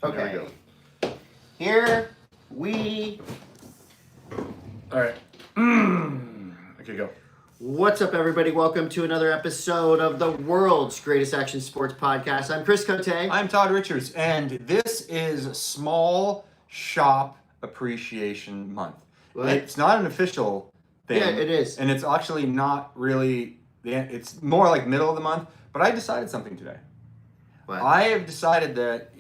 Okay. There we go. Here we... All right. Okay, go. What's up, everybody? Welcome to another episode of the world's greatest action sports podcast. I'm Keris Cup. I'm Todd Richards, and this is Small Shop Appreciation Month. What? It's not an official thing. Yeah, it is. And it's actually not really, it's more like middle of the month, but I decided something today. What? I have decided that,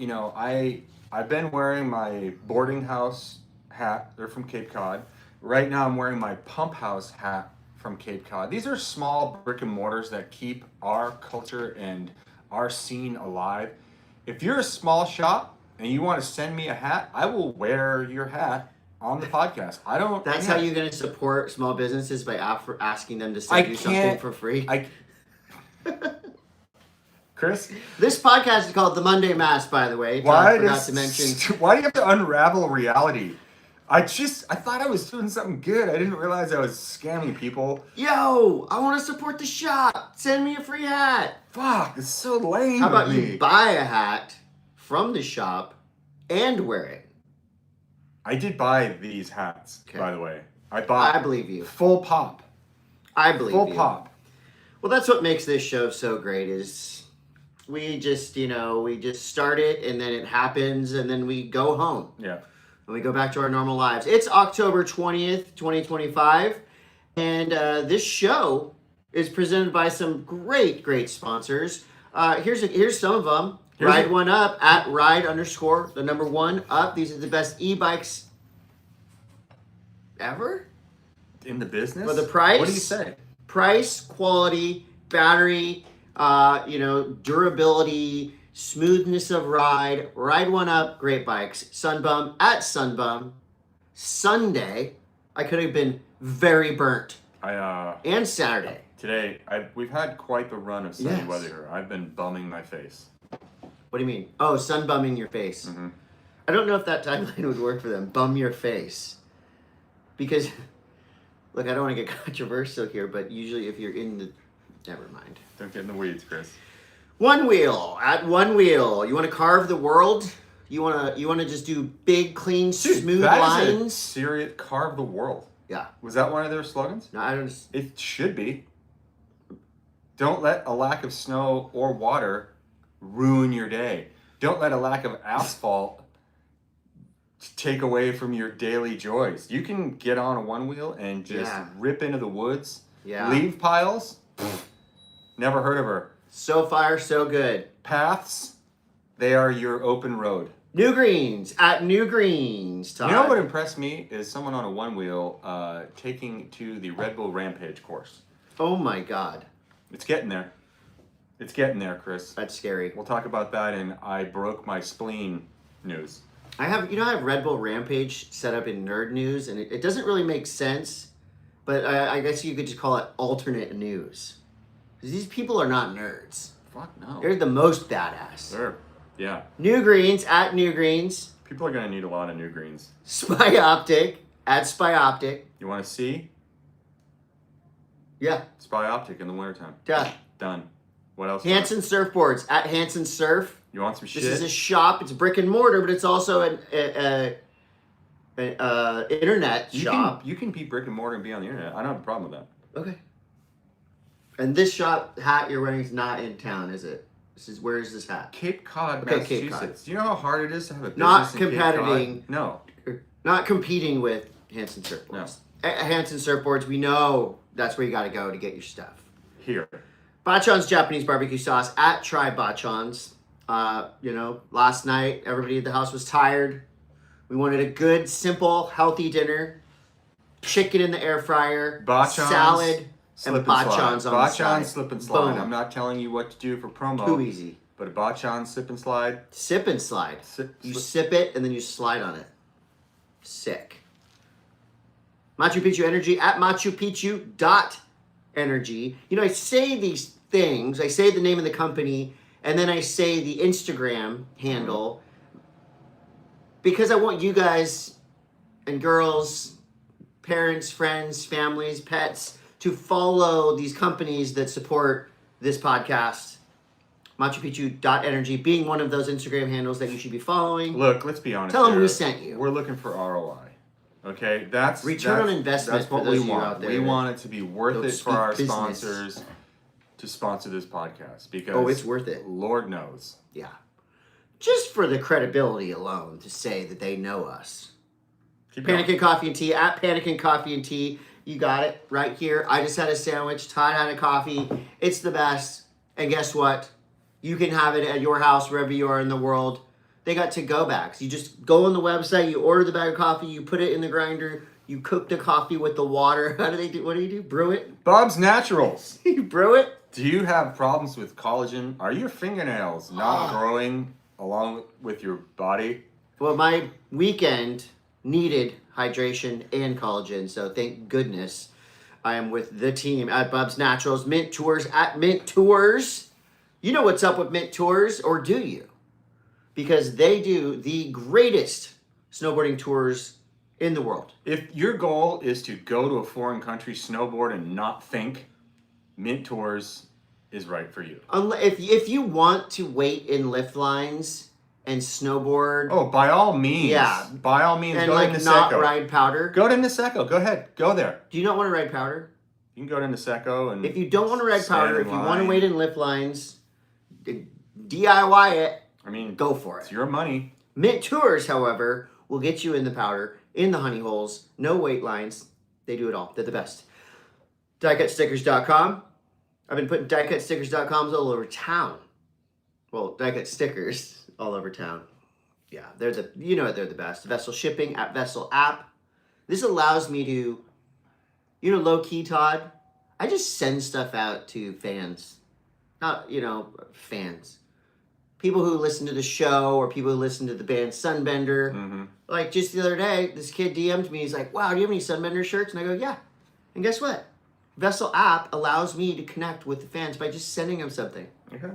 I've been wearing my boarding house hat. They're from Cape Cod. Right now I'm wearing my pump house hat from Cape Cod. These are small brick and mortars that keep our culture and our scene alive. If you're a small shop and you want to send me a hat, I will wear your hat on the podcast. That's how you're going to support small businesses, by asking them to send you something for free? Chris? This podcast is called the Monday M.A.S.S, by the way. Why I forgot to mention. Why do you have to unravel reality? I thought I was doing something good. I didn't realize I was scamming people. Yo, I want to support the shop. Send me a free hat. Fuck, it's so lame. How about you buy a hat from the shop and wear it? I did buy these hats, Okay. by the way. I believe you. Full pop. I believe Full you. pop. Well, that's what makes this show so great is we just start it and then it happens and then we go home. Yeah. And we go back to our normal lives. It's October 20th, 2025. And this show is presented by some great sponsors. Here's some of them. Ride One Up at ride_1 up. These are the best e-bikes ever. In the business? For the price? What do you say? Price, quality, battery, durability, smoothness of ride. Ride One Up, great bikes. Sunbum at Sunbum. Sunday, I could have been very burnt. And Saturday. Today, we've had quite the run of sunny Yes. weather here. I've been bumming my face. What do you mean? Oh, sun bumming your face. Mm-hmm. I don't know if that tagline would work for them. Bum your face. Because, look, I don't want to get controversial here, but usually if you're in the... Never mind. Don't get in the weeds, Chris. One Wheel at One Wheel. You want to carve the world? You want to just do big, clean, smooth lines? Serious carve the world. Yeah. Was that one of their slogans? No, I don't. It should be. Don't let a lack of snow or water ruin your day. Don't let a lack of asphalt take away from your daily joys. You can get on a one wheel and just rip into the woods. Yeah. Leave piles. Never heard of her. So far, so good. Paths, they are your open road. New Greens at New Greens. Todd. You know what impressed me is someone on a one wheel taking to the Red Bull Rampage course. Oh my God. It's getting there. It's getting there, Chris. That's scary. We'll talk about that in I broke my spleen news. I have Red Bull Rampage set up in Nerd News, and it doesn't really make sense, but I guess you could just call it alternate news. Because these people are not nerds. Fuck no. They're the most badass. Yeah. New Greens at New Greens. People are going to need a lot of new greens. Spy Optic at Spy Optic. You want to see? Yeah. Spy Optic in the wintertime. Done. What else? Hansen Surfboards at Hansen Surf. You want some shit? This is a shop. It's brick and mortar, but it's also an internet shop. You can be brick and mortar and be on the internet. I don't have a problem with that. Okay. And this shop hat you're wearing is not in town, is it? Where is this hat? Cape Cod, Okay, Massachusetts. Cape Cod. Do you know how hard it is to have a business Not in Cape competing. Cod? No. Not competing with Hansen Surfboards. Hansen Surfboards, we know that's where you got to go to get your stuff. Here. Bachan's Japanese barbecue sauce at Try Bachan's. Last night everybody at the house was tired. We wanted a good, simple, healthy dinner. Chicken in the air fryer, Bachan's, salad, and Bachan's on the side. Bachan's slip and slide. Boom. I'm not telling you what to do for promo. Too easy. But a Bachan's slip and slide. Sip and slide. You sip it and then you slide on it. Sick. Machu Picchu Energy at MachuPicchu.energy. I say these things. I say the name of the company and then I say the Instagram handle because I want you guys and girls, parents, friends, families, pets to follow these companies that support this podcast MachuPicchu.energy being one of those Instagram handles that you should be following. Look, let's be honest. Tell them here. we sent you. We're looking for ROI. Okay, that's return on investment. That's what for those we of you want. out there We want it to be worth it for our business. sponsors to sponsor this podcast because it's worth it. Lord knows. Yeah, just for the credibility alone to say that they know us. Panic and Coffee and Tea at Panic and Coffee and Tea. You got it right here. I just had a sandwich. Todd had a coffee. It's the best. And guess what? You can have it at your house wherever you are in the world. They got to-go bags. You just go on the website, you order the bag of coffee, you put it in the grinder, you cook the coffee with the water. How do they do? What do you do? Brew it? Bob's Naturals. You brew it? Do you have problems with collagen? Are your fingernails not growing along with your body? Well, my weekend needed hydration and collagen, so thank goodness I am with the team at Bob's Naturals. Mint Tours at Mint Tours. You know what's up with Mint Tours, or do you? Because they do the greatest snowboarding tours in the world. If your goal is to go to a foreign country, snowboard, and not think, Mint Tours is right for you. If you want to wait in lift lines and snowboard, oh, by all means, yeah, by all means, and go to like Niseko. not ride powder. Go to Niseko. Go ahead. Go there. Do you not want to ride powder? You can go to Niseko and. If you don't want to ride stand powder, in if you line. want to wait in lift lines, DIY it. I mean, go for it. It's your money. Mint Tours, however, will get you in the powder, in the honey holes, no wait lines. They do it all. They're the best. DieCutStickers.com. I've been putting DieCutStickers.coms all over town. Well, Die-Cut Stickers all over town. Yeah, they're the best. Vessel shipping at Vessel app. This allows me to, low key, Todd. I just send stuff out to fans. Not, fans. People who listen to the show or people who listen to the band Sunbender. Mm-hmm. Like just the other day, this kid DM'd me. He's like, wow, do you have any Sunbender shirts? And I go, yeah. And guess what? Vessel app allows me to connect with the fans by just sending them something. Okay.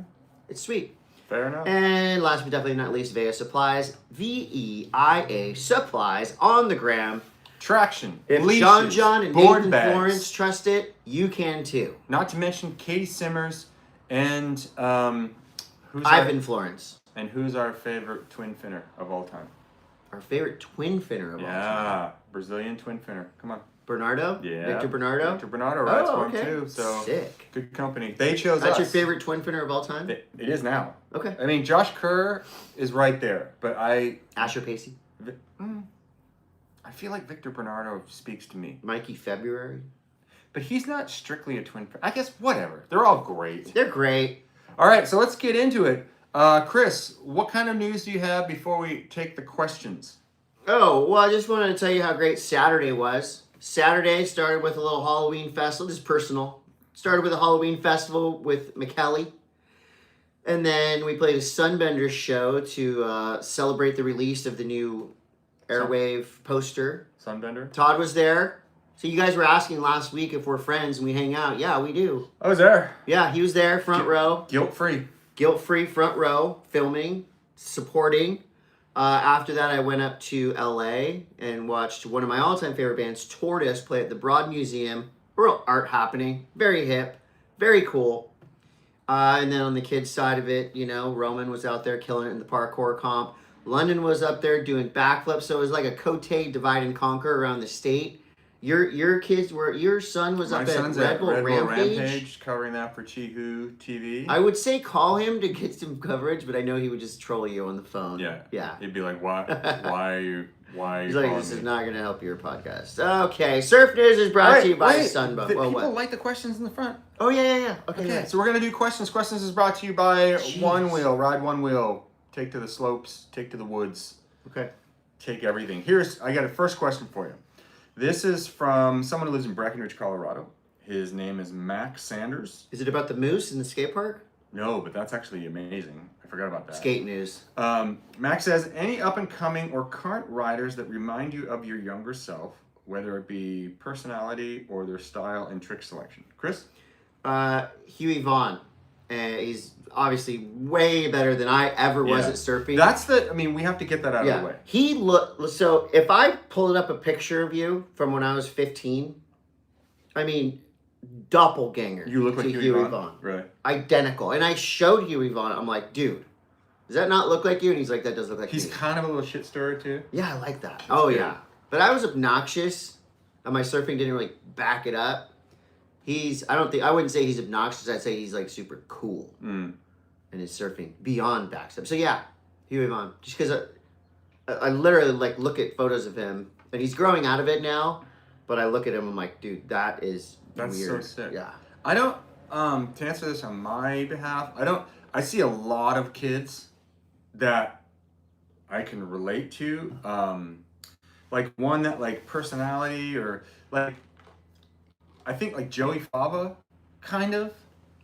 It's sweet. Fair enough. And last but definitely not least, VEIA Supplies. VEIA Supplies on the gram. Traction. If leashes, John and board Nathan bags. Florence trust it, you can too. Not to mention Katie Simmers and Ivan Florence. And who's our favorite twin finner of all time? Our favorite twin finner of all time. Yeah, Brazilian twin finner. Come on. Bernardo? Yeah. Victor Bernardo? Victor Bernardo rides for him too. So sick. Good company. They chose That's us. your favorite twin finner of all time? It is now. Okay. I mean, Josh Kerr is right there, but Asher Pacey? I feel like Victor Bernardo speaks to me. Mikey February? But he's not strictly a twin finner. I guess whatever. They're all great. They're great. All right, so let's get into it. Chris, what kind of news do you have before we take the questions? Oh, well, I just wanted to tell you how great Saturday was. Saturday started with a little Halloween festival. This is personal. Started with a Halloween festival with McKelly. And then we played a Sunbender show to celebrate the release of the new Airwave poster. Sunbender? Todd was there. So you guys were asking last week if we're friends and we hang out. Yeah, we do. I was there. Yeah, he was there, front row. Guilt-free. Guilt-free, front row, filming, supporting. After that, I went up to LA and watched one of my all-time favorite bands, Tortoise, play at the Broad Museum. Real art happening. Very hip. Very cool. And then on the kids' side of it, Roman was out there killing it in the parkour comp. London was up there doing backflips. So it was like a Coté divide and conquer around the state. Your son was up at Red Bull Rampage. Covering that for Chihu TV. I would say call him to get some coverage, but I know he would just troll you on the phone. Yeah. He'd be like, why are you He's like, this is not going to help your podcast. Okay, Surf News is brought to you by Sunbow. People like the questions in the front. Oh, yeah. Okay, so we're going to do questions. Questions is brought to you by One Wheel. Ride One Wheel. Take to the slopes. Take to the woods. Okay. Take everything. I got a first question for you. This is from someone who lives in Breckenridge, Colorado. His name is Max Sanders. Is it about the moose in the skate park? No, but that's actually amazing. I forgot about that. Skate news. Max says, any up-and-coming or current riders that remind you of your younger self, whether it be personality or their style and trick selection? Chris? Huey Vaughn. He's obviously way better than I ever was at surfing. We have to get that out of the way. So if I pulled up a picture of you from when I was 15, doppelganger. You look like to Huey Vaughn. Right. Identical. And I showed Huey Vaughn. I'm like, dude, does that not look like you? And he's like, that does look like He's me. kind of a little shit stirrer too. Yeah, I like that. That's good. Yeah. But I was obnoxious. And my surfing didn't really back it up. I wouldn't say he's obnoxious. I'd say he's like super cool. Mm. And his surfing beyond backstep. So yeah, Huey Vaughn. Just because I literally like look at photos of him, and he's growing out of it now. But I look at him, I'm like, dude, that's weird. So sick. Yeah. I don't. To answer this on my behalf, I see a lot of kids that I can relate to. Like one that like personality or like, I think like Joey Fava, kind of.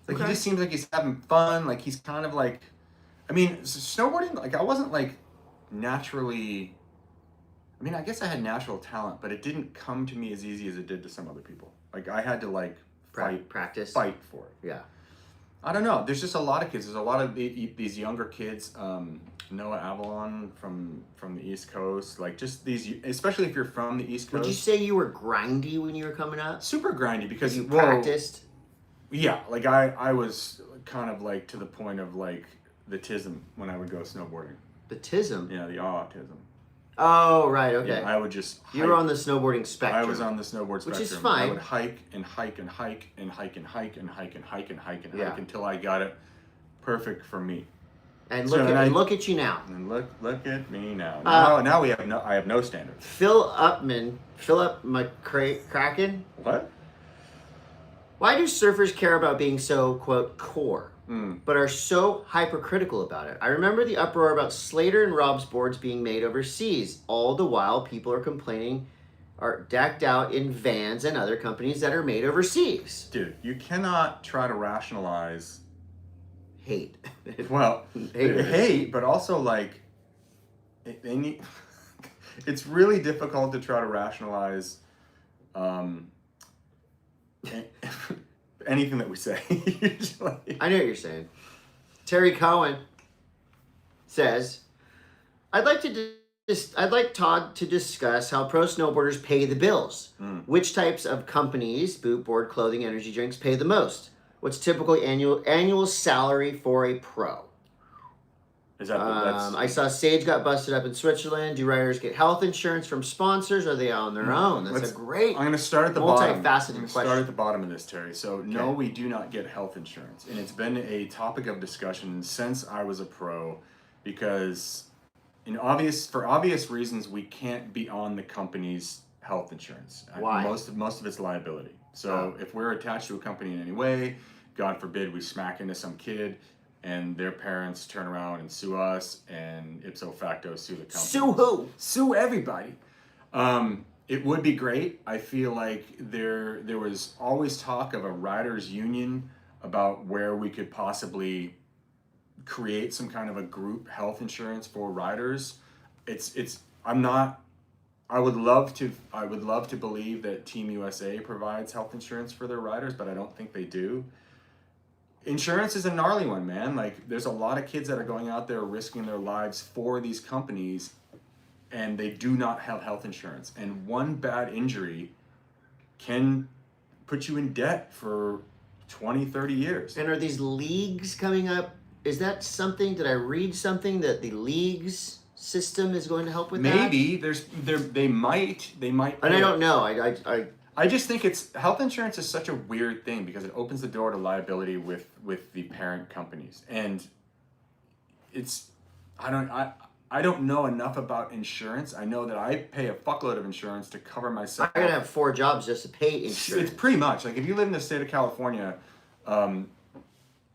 Like he just seems like he's having fun. Like he's kind of like, I mean, snowboarding. Like I wasn't like naturally. I mean, I guess I had natural talent, but it didn't come to me as easy as it did to some other people. Like I had to like fight for it. Yeah. I don't know. There's just a lot of kids. There's a lot of these younger kids. Noah Avalon from the East Coast. Like just these, especially if you're from the East Coast. Would you say you were grindy when you were coming up? Super grindy because you practiced. Yeah, like I was kind of like to the point of like the tism when I would go snowboarding. The tism? Yeah, the autism. Oh, right, okay. Yeah, I would just hike. You were on the snowboarding spectrum. I was on the snowboard spectrum. Which is fine. I would hike and hike and hike and hike and hike and hike and hike and hike and hike until I got it perfect for me. And look at you now. And look at me now. Now I have no standards. Philip McCracken. What? Why do surfers care about being so, quote, core, but are so hypercritical about it? I remember the uproar about Slater and Rob's boards being made overseas. All the while, people are complaining are decked out in Vans and other companies that are made overseas. Dude, you cannot try to rationalize hate. Well, hate, but also like they need. It's really difficult to try to rationalize anything that we say. Usually. I know what you're saying. Terry Cohen says, I'd like Todd to discuss how pro snowboarders pay the bills. Which types of companies, boot, board, clothing, energy drinks, pay the most? What's typically annual salary for a pro? Is that I saw Sage got busted up in Switzerland. Do riders get health insurance from sponsors? Or are they on their own? That's a great, I'm going to start at the bottom. Multifaceted question. Start at the bottom of this, Terry. So no, we do not get health insurance, and it's been a topic of discussion since I was a pro, because for obvious reasons we can't be on the company's health insurance. Why? Most of it's liability. So if we're attached to a company in any way, God forbid we smack into some kid and their parents turn around and sue us, and ipso facto sue the company. Sue who? Sue everybody. It would be great. I feel like there was always talk of a riders union about where we could possibly create some kind of a group health insurance for riders. I would love to believe that Team USA provides health insurance for their riders, but I don't think they do. Insurance is a gnarly one, man. Like, there's a lot of kids that are going out there risking their lives for these companies, and they do not have health insurance. And one bad injury can put you in debt for 20, 30 years. And are these leagues coming up? Is that something, did I read something that the leagues system is going to help with Maybe. that? They might. And I don't know. I just think health insurance is such a weird thing because it opens the door to liability with the parent companies, and I don't know enough about insurance. I know that I pay a fuckload of insurance to cover myself. I gotta have 4 jobs just to pay insurance. It's pretty much like if you live in the state of California,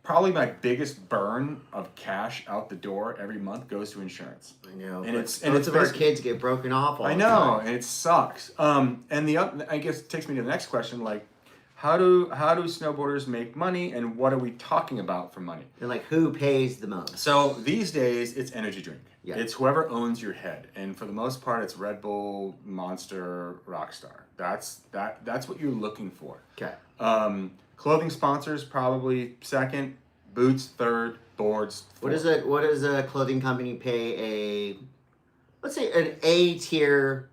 probably my biggest burn of cash out the door every month goes to insurance. I know. And it's our kids get broken off all the time. I know, and it sucks. And I guess it takes me to the next question, like how do snowboarders make money, and what are we talking about for money? And like who pays the most? So these days it's energy drink. Yeah. It's whoever owns your head. And for the most part it's Red Bull, Monster, Rockstar. That's what you're looking for. Okay. Clothing sponsors probably second, boots third, boards fourth. What does a clothing company pay let's say an A tier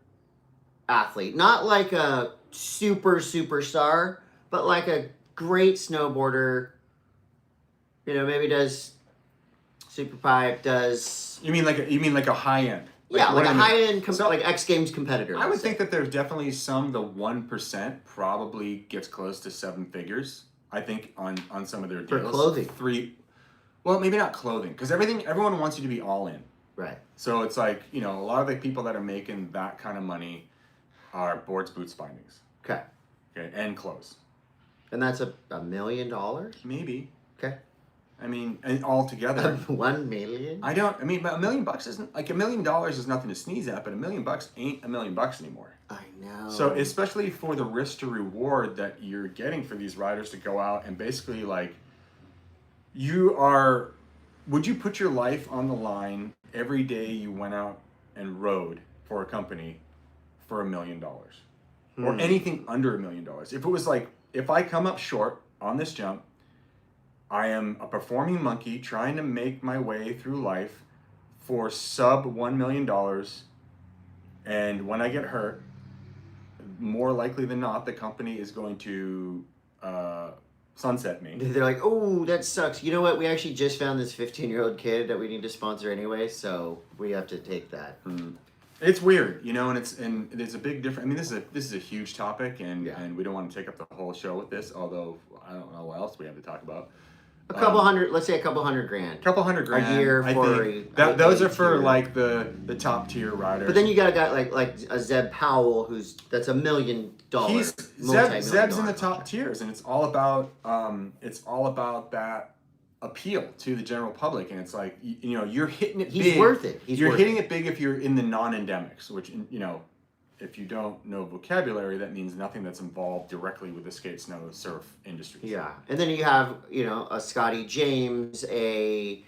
athlete? Not like a superstar, but like a great snowboarder, maybe does super pipe, does You mean like a high end? like what a I mean. high end like X Games competitor. I would let's say. think that there's definitely the 1% probably gets close to 7 figures. I think on some of their deals. For clothing. Well, maybe not clothing, because everyone wants you to be all in. Right. So it's like, a lot of the people that are making that kind of money are boards, boots, bindings. Okay. Okay, and clothes. And that's $1 million? Maybe. Okay. I mean, and all together. 1 million? But $1 million isn't, like, $1 million is nothing to sneeze at, but $1 million ain't $1 million anymore. I know. So especially for the risk to reward that you're getting for these riders to go out and basically like, would you put your life on the line every day you went out and rode for a company for $1 million? Or anything under $1 million? If it was like, if I come up short on this jump, I am a performing monkey trying to make my way through life for sub $1 million. And when I get hurt, more likely than not, the company is going to sunset me. They're like, oh, that sucks. You know what? We actually just found this 15-year-old kid that we need to sponsor anyway, so we have to take that. It's weird, and there's a big difference. I mean, this is a huge topic, and we don't want to take up the whole show with this. Although I don't know what else we have to talk about. Let's say a couple $100,000. $200,000 a year those are for like the top tier riders. But then you got a guy like a Zeb Powell that's $1 million. Zeb's in the top tiers, and it's all about that appeal to the general public, and it's like you're hitting it big. He's worth it. You're hitting it big if you're in the non-endemics, which if you don't know vocabulary, that means nothing that's involved directly with the skate, snow, surf industry. Yeah, and then you have a Scotty James, Mark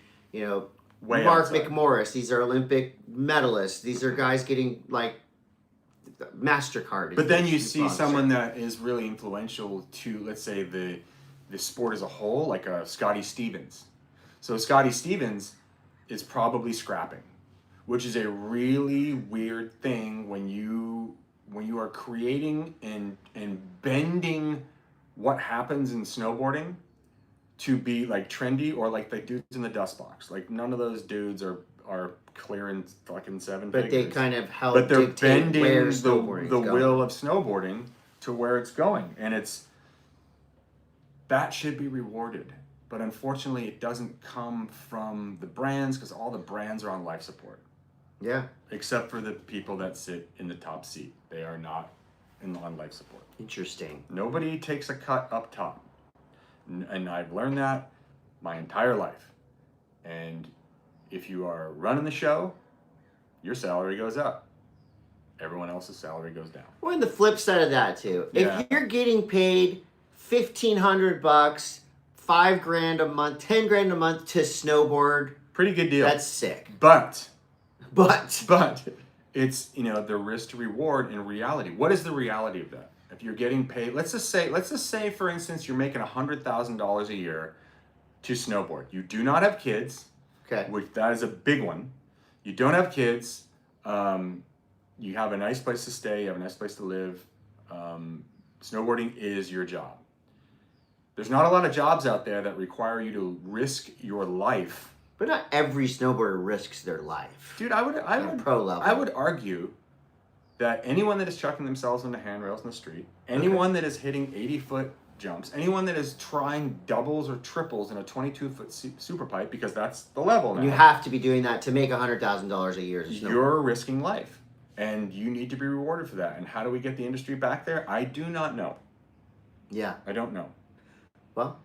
outside. McMorris. These are Olympic medalists. These are guys getting like MasterCard. But then you see someone that is really influential to, let's say, the sport as a whole, like a Scotty Stevens. So Scotty Stevens is probably scrapping, which is a really weird thing when you are creating and bending what happens in snowboarding to be like trendy, or like the dudes in the dust box. Like none of those dudes are clearing fucking 7 figures. But they kind of help But they're dictate bending where the will of going. snowboarding to where it's going, and that should be rewarded. But unfortunately, it doesn't come from the brands, because all the brands are on life support. Yeah. Except for the people that sit in the top seat. They are not on life support. Interesting. Nobody takes a cut up top. And I've learned that my entire life. And if you are running the show, your salary goes up. Everyone else's salary goes down. Well, and the flip side of that too. Yeah. If you're getting paid $1,500, $5,000 a month, $10,000 a month to snowboard, pretty good deal. that's sick. But it's the risk to reward in reality. What is the reality of that? If you're getting paid, let's just say for instance you're making $100,000 a year to snowboard. You do not have kids. Okay. Which that is a big one. You don't have kids. You have a nice place to stay. You have a nice place to live. Snowboarding is your job. There's not a lot of jobs out there that require you to risk your life. But not every snowboarder risks their life. Dude, I would argue that anyone that is chucking themselves into handrails in the street, anyone that is hitting 80-foot jumps, anyone that is trying doubles or triples in a 22-foot super pipe, because that's the level now. You have to be doing that to make $100,000 a year as a snowboarder. You're risking life, and you need to be rewarded for that. And how do we get the industry back there? I do not know. Yeah. I don't know. Well,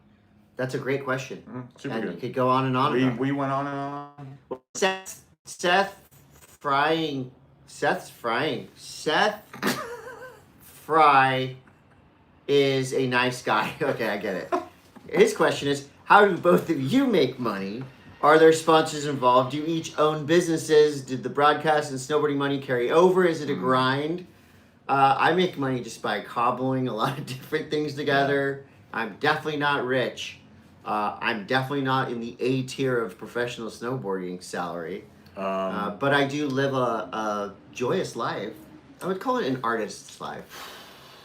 that's a great question. Super and good. it could go on and on. We went on and on. Seth Fry is a nice guy. Okay, I get it. His question is, how do both of you make money? Are there sponsors involved? Do you each own businesses? Did the broadcast and snowboarding money carry over? Is it a grind? I make money just by cobbling a lot of different things together. I'm definitely not rich. I'm definitely not in the A tier of professional snowboarding salary. But I do live a joyous life. I would call it an artist's life.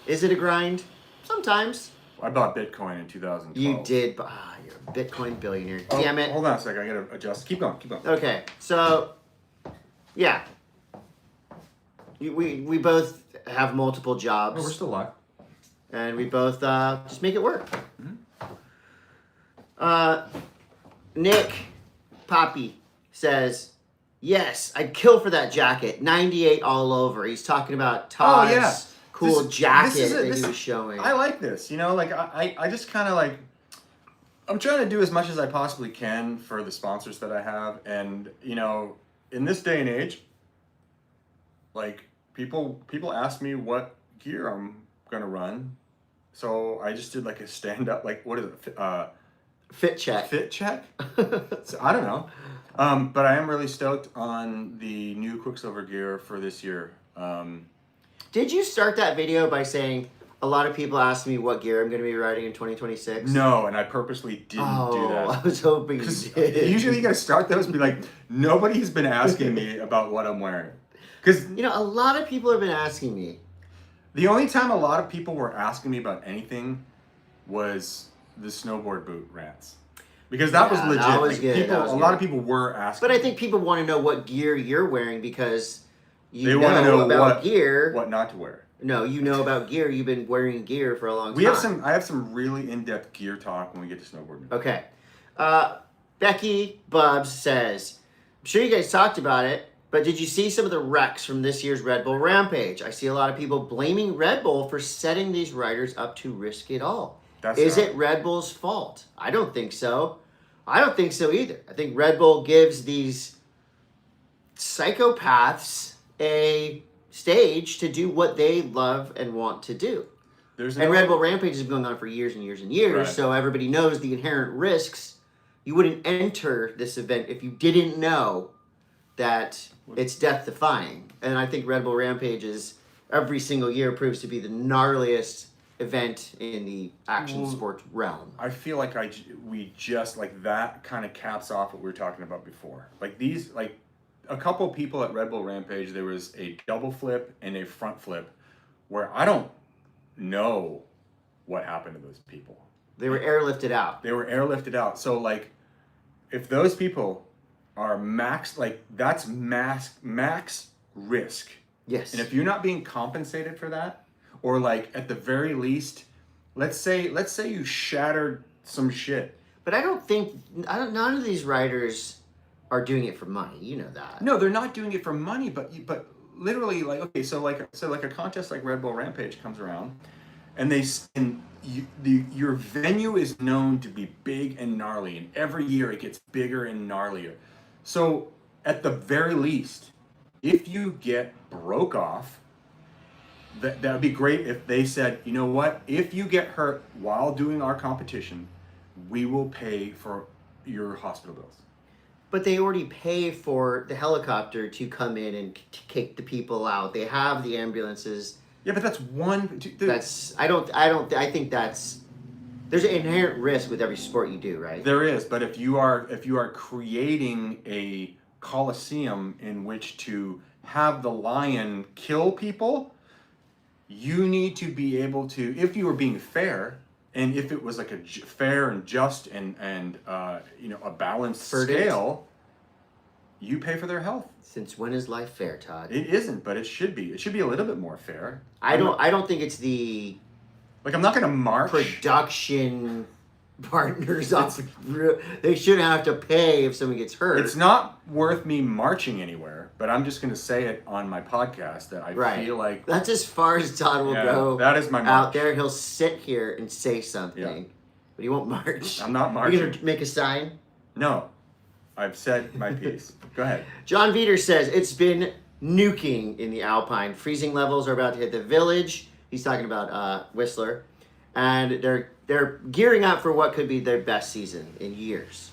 Is it a grind? Sometimes. I bought Bitcoin in 2012. You did, but you're a Bitcoin billionaire. Damn it. Hold on a second. I gotta adjust. Keep going. Okay, so yeah, we both have multiple jobs. Oh, we're still live. And we both just make it work. Nick Poppy says, yes, I'd kill for that jacket. 98 all over. He's talking about Todd's cool jacket that he was showing. I like this. You know, like I just kind of like, I'm trying to do as much as I possibly can for the sponsors that I have. And, you know, in this day and age, like people ask me what gear I'm going to run. So I just did like a stand up, like, what is it? Fit check. So I don't know. But I am really stoked on the new Quicksilver gear for this year. Did you start that video by saying, a lot of people ask me what gear I'm going to be riding in 2026? No, and I purposely didn't do that. I was hoping you did. Usually you got to start those and be like, nobody's been asking me about what I'm wearing. Because, you know, a lot of people have been asking me. The only time a lot of people were asking me about anything was the snowboard boot rants. Because that was legit. That was good. A lot of people were asking. But I think people want to know what gear you're wearing because they want to know about gear. What not to wear. No, you know about gear. You've been wearing gear for a long time. I have some really in-depth gear talk when we get to snowboarding. Okay. Becky Bubs says, I'm sure you guys talked about it, but did you see some of the wrecks from this year's Red Bull Rampage? I see a lot of people blaming Red Bull for setting these riders up to risk it all. Is it Red Bull's fault? I don't think so. I don't think so either. I think Red Bull gives these psychopaths a stage to do what they love and want to do. And Red Bull Rampage has been going on for years and years and years, so everybody knows the inherent risks. You wouldn't enter this event if you didn't know that it's death-defying. And I think Red Bull Rampage is, every single year, proves to be the gnarliest event in the action sports realm. I feel like we just, like, that kind of caps off what we were talking about before. Like, these, like, a couple people at Red Bull Rampage, there was a double flip and a front flip where I don't know what happened to those people. They were airlifted out. So, like, if those people are max, like, that's max risk. Yes. And if you're not being compensated for that, or, like, at the very least, let's say you shattered some shit. But none of these riders are doing it for money. You know that. No, they're not doing it for money, but literally, like, okay, so like a contest like Red Bull Rampage comes around, and your venue is known to be big and gnarly, and every year it gets bigger and gnarlier. So at the very least, if you get broke off, that would be great if they said, you know what, if you get hurt while doing our competition, we will pay for your hospital bills. But they already pay for the helicopter to come in and kick the people out. They have the ambulances. Yeah, but that's one. I think that's. There's an inherent risk with every sport you do, right? There is, but if you are creating a coliseum in which to have the lion kill people, you need to be able to. If you were being fair, and if it was like a fair and just and a balanced scale, you pay for their health. Since when is life fair, Todd? It isn't, but it should be. It should be a little bit more fair. I don't think it's the. Like, I'm not going to march. Production partners they shouldn't have to pay if someone gets hurt. It's not worth me marching anywhere, but I'm just going to say it on my podcast that I feel like that's as far as Todd will go. That is my march. Out there. He'll sit here and say something, but he won't march. I'm not marching. You're going to make a sign? No, I've said my piece. Go ahead. John Veter says it's been nuking in the Alpine. Freezing levels are about to hit the village. He's talking about Whistler, and they're gearing up for what could be their best season in years.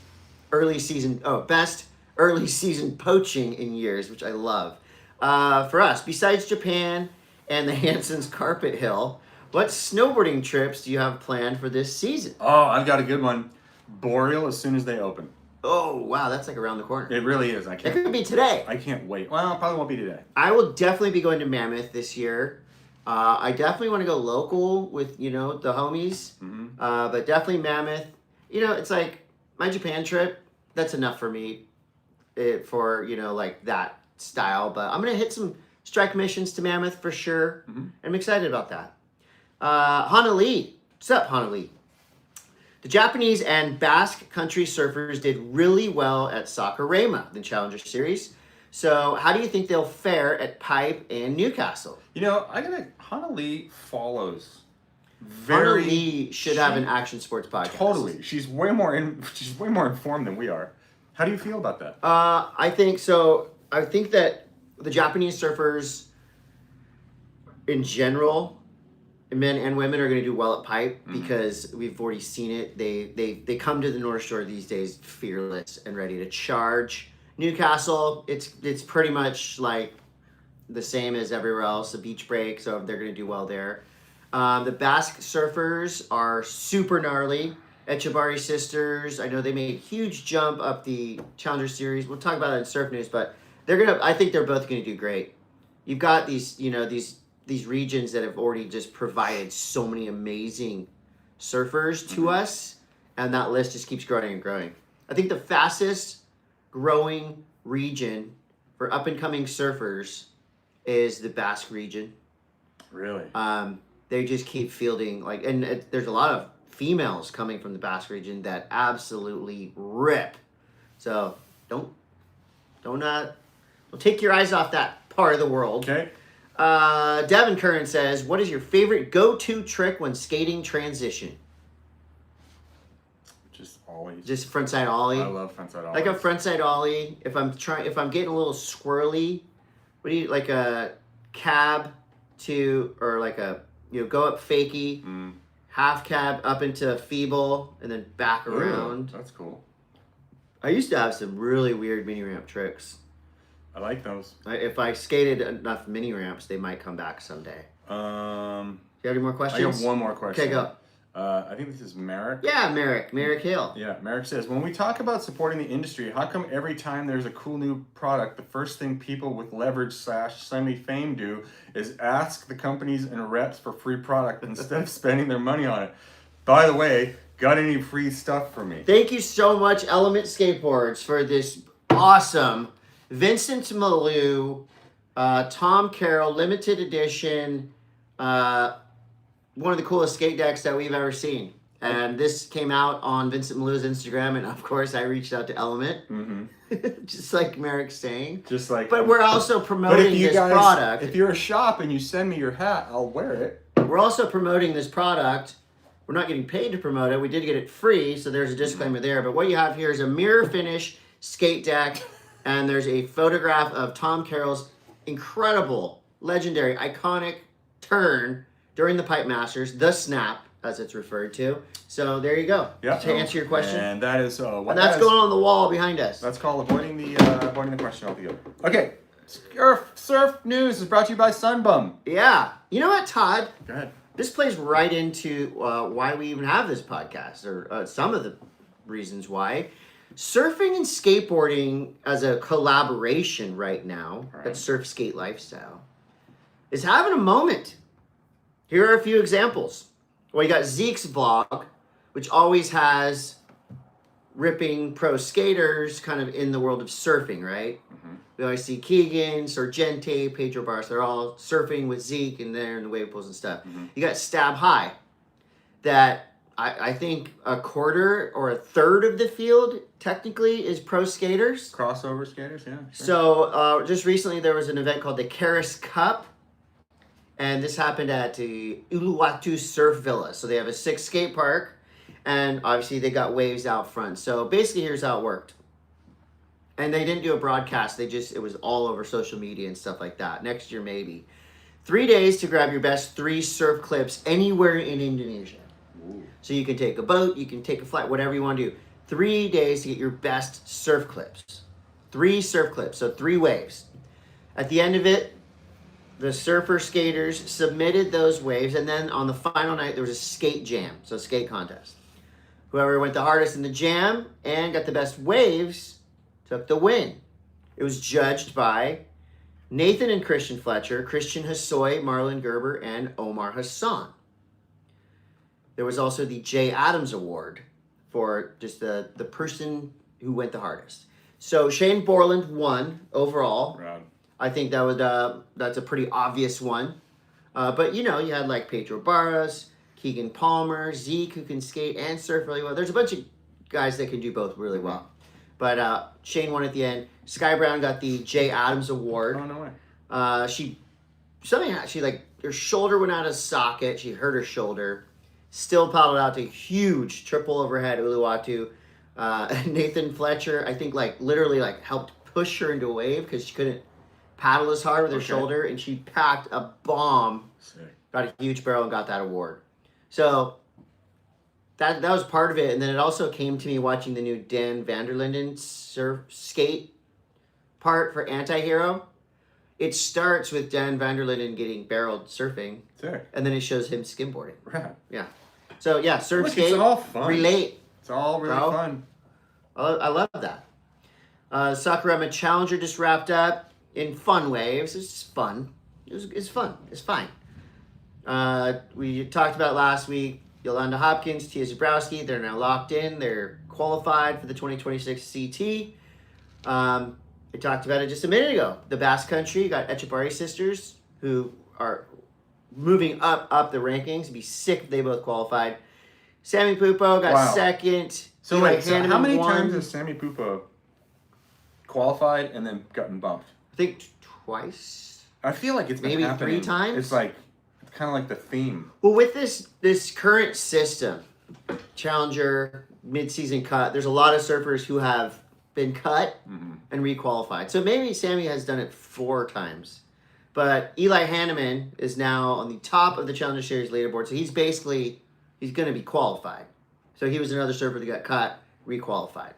Best early season poaching in years, which I love. For us, besides Japan and the Hanson's Carpet Hill, what snowboarding trips do you have planned for this season? Oh, I've got a good one. Boreal as soon as they open. Oh, wow, that's like around the corner. It really is. It could be today. I can't wait. Well, it probably won't be today. I will definitely be going to Mammoth this year. I definitely want to go local with, the homies. Mm-hmm. But definitely Mammoth. It's like my Japan trip, that's enough for me for, like that style. But I'm going to hit some strike missions to Mammoth for sure. Mm-hmm. I'm excited about that. Hana Lee. What's up, Hana Lee? The Japanese and Basque country surfers did really well at Sakurama, the Challenger Series. So how do you think they'll fare at Pipe and Newcastle? Hana Lee follows Hana Lee should have an action sports podcast. Totally. She's way more informed than we are. How do you feel about that? I think so. I think that the Japanese surfers in general, men and women, are going to do well at Pipe because we've already seen it. They come to the North Shore these days fearless and ready to charge. Newcastle, it's pretty much like the same as everywhere else, a beach break, so they're going to do well there. The Basque surfers are super gnarly. Echevarri sisters, I know they made a huge jump up the Challenger Series. We'll talk about it in Surf News, but I think they're both going to do great. You've got these regions that have already just provided so many amazing surfers to us, and that list just keeps growing and growing. I think the fastest growing region for up-and-coming surfers is the Basque region. Really? They just keep fielding, there's a lot of females coming from the Basque region that absolutely rip. So don't take your eyes off that part of the world. Okay. Devin Curran says, what is your favorite go-to trick when skating transition? Just always. Just frontside ollie. I love frontside ollie. Like a frontside ollie. If I'm getting a little squirrely, like a cab or like a, go up fakie, half cab up into feeble, and then back around. That's cool. I used to have some really weird mini ramp tricks. I like those. If I skated enough mini ramps, they might come back someday. Do you have any more questions? I got one more question. Okay, go. I think this is Merrick. Yeah, Merrick Hill. Yeah, Merrick says, when we talk about supporting the industry, how come every time there's a cool new product, the first thing people with leverage / semi-fame do is ask the companies and reps for free product instead of spending their money on it? By the way, got any free stuff for me? Thank you so much, Element Skateboards, for this awesome Vincent Malou, Tom Carroll, limited edition, one of the coolest skate decks that we've ever seen. And this came out on Vincent Malou's Instagram, and of course I reached out to Element, just like Merrick's saying. But we're also promoting this product. If you're a shop and you send me your hat, I'll wear it. We're also promoting this product. We're not getting paid to promote it. We did get it free, so there's a disclaimer there. But what you have here is a mirror finish skate deck, and there's a photograph of Tom Carroll's incredible, legendary, iconic turn during the Pipe Masters, the snap, as it's referred to. So there you go. Yeah. To answer your question. And that is and that's going on the wall behind us. That's called avoiding the question altogether. Okay. Surf News is brought to you by Sunbum. Yeah. You know what, Todd? Go ahead. This plays right into why we even have this podcast, or some of the reasons why. Surfing and skateboarding as a collaboration right now, at Surf Skate Lifestyle, is having a moment. Here are a few examples. Well, you got Zeke's vlog, which always has ripping pro skaters kind of in the world of surfing, right? We always see Keegan, Sargente, Pedro Barros. They're all surfing with Zeke and they're in the wave pools and stuff. You got Stab High, that I think a quarter or a third of the field technically is pro skaters. Crossover skaters, yeah. Sure. So just recently there was an event called the Keris Cup. And this happened at the Uluwatu Surf Villa. So they have a 6 skate park. And obviously they got waves out front. So basically here's how it worked. And they didn't do a broadcast. It was all over social media and stuff like that. Next year maybe. 3 days to grab your best 3 surf clips anywhere in Indonesia. Ooh. So you can take a boat, you can take a flight, whatever you want to do. 3 days to get your best surf clips. 3 surf clips, so 3 waves. At the end of it, the surfer skaters submitted those waves, and then on the final night, there was a skate jam, so a skate contest. Whoever went the hardest in the jam and got the best waves took the win. It was judged by Nathan and Christian Fletcher, Christian Hosoi, Marlon Gerber, and Omar Hassan. There was also the Jay Adams Award for just the person who went the hardest. So Shane Borland won overall. Rad. I think that's a pretty obvious one. But you had like Pedro Barras, Keegan Palmer, Zeke, who can skate and surf really well. There's a bunch of guys that can do both really well. But Shane won at the end. Sky Brown got the Jay Adams Award. Oh, no way. She her shoulder went out of socket. She hurt her shoulder. Still paddled out to a huge triple overhead Uluwatu. Nathan Fletcher, I think literally helped push her into a wave because she couldn't paddle as hard with her shoulder, and she packed a bomb. Sick. Got a huge barrel and got that award. So that was part of it, and then it also came to me watching the new Dan Vanderlinden surf skate part for Anti-Hero. It starts with Dan Vanderlinden getting barreled surfing, sick, and then it shows him skimboarding. Right. Yeah. So yeah, surf skate. It's all fun. Relate. It's all really fun. I love that. Sakurama Challenger just wrapped up in fun waves. It's just fun. It's fun. It's fine. We talked about last week. Yolanda Hopkins, Tia Zabrowski, they're now locked in. They're qualified for the 2026 CT. I talked about it just a minute ago. The Basque Country, you got Echebari sisters who are moving up the rankings. It'd be sick if they both qualified. Sammy Pupo got second. So wait, how many times has Sammy Pupo qualified and then gotten bumped? I think twice. I feel like it's been maybe happening. 3 times. It's kind of like the theme. Well, with this current system, Challenger, mid-season cut, there's a lot of surfers who have been cut and requalified. So maybe Sammy has done it 4 times. But Eli Hanneman is now on the top of the Challenger Series leaderboard. So he's going to be qualified. So he was another surfer that got cut, requalified.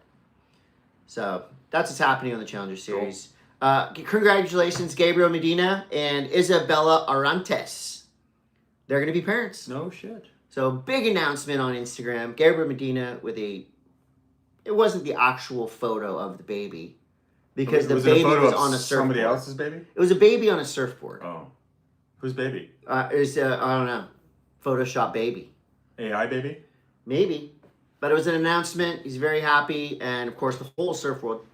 So that's what's happening on the Challenger Series. Cool. Congratulations, Gabriel Medina and Isabella Arantes. They're going to be parents. No shit. So big announcement on Instagram. Gabriel Medina with it wasn't the actual photo of the baby because the baby was on a surfboard. Somebody else's baby? It was a baby on a surfboard. Oh. Whose baby? It was, I don't know, Photoshop baby. AI baby? Maybe. But it was an announcement. He's very happy. And, of course, the whole surf world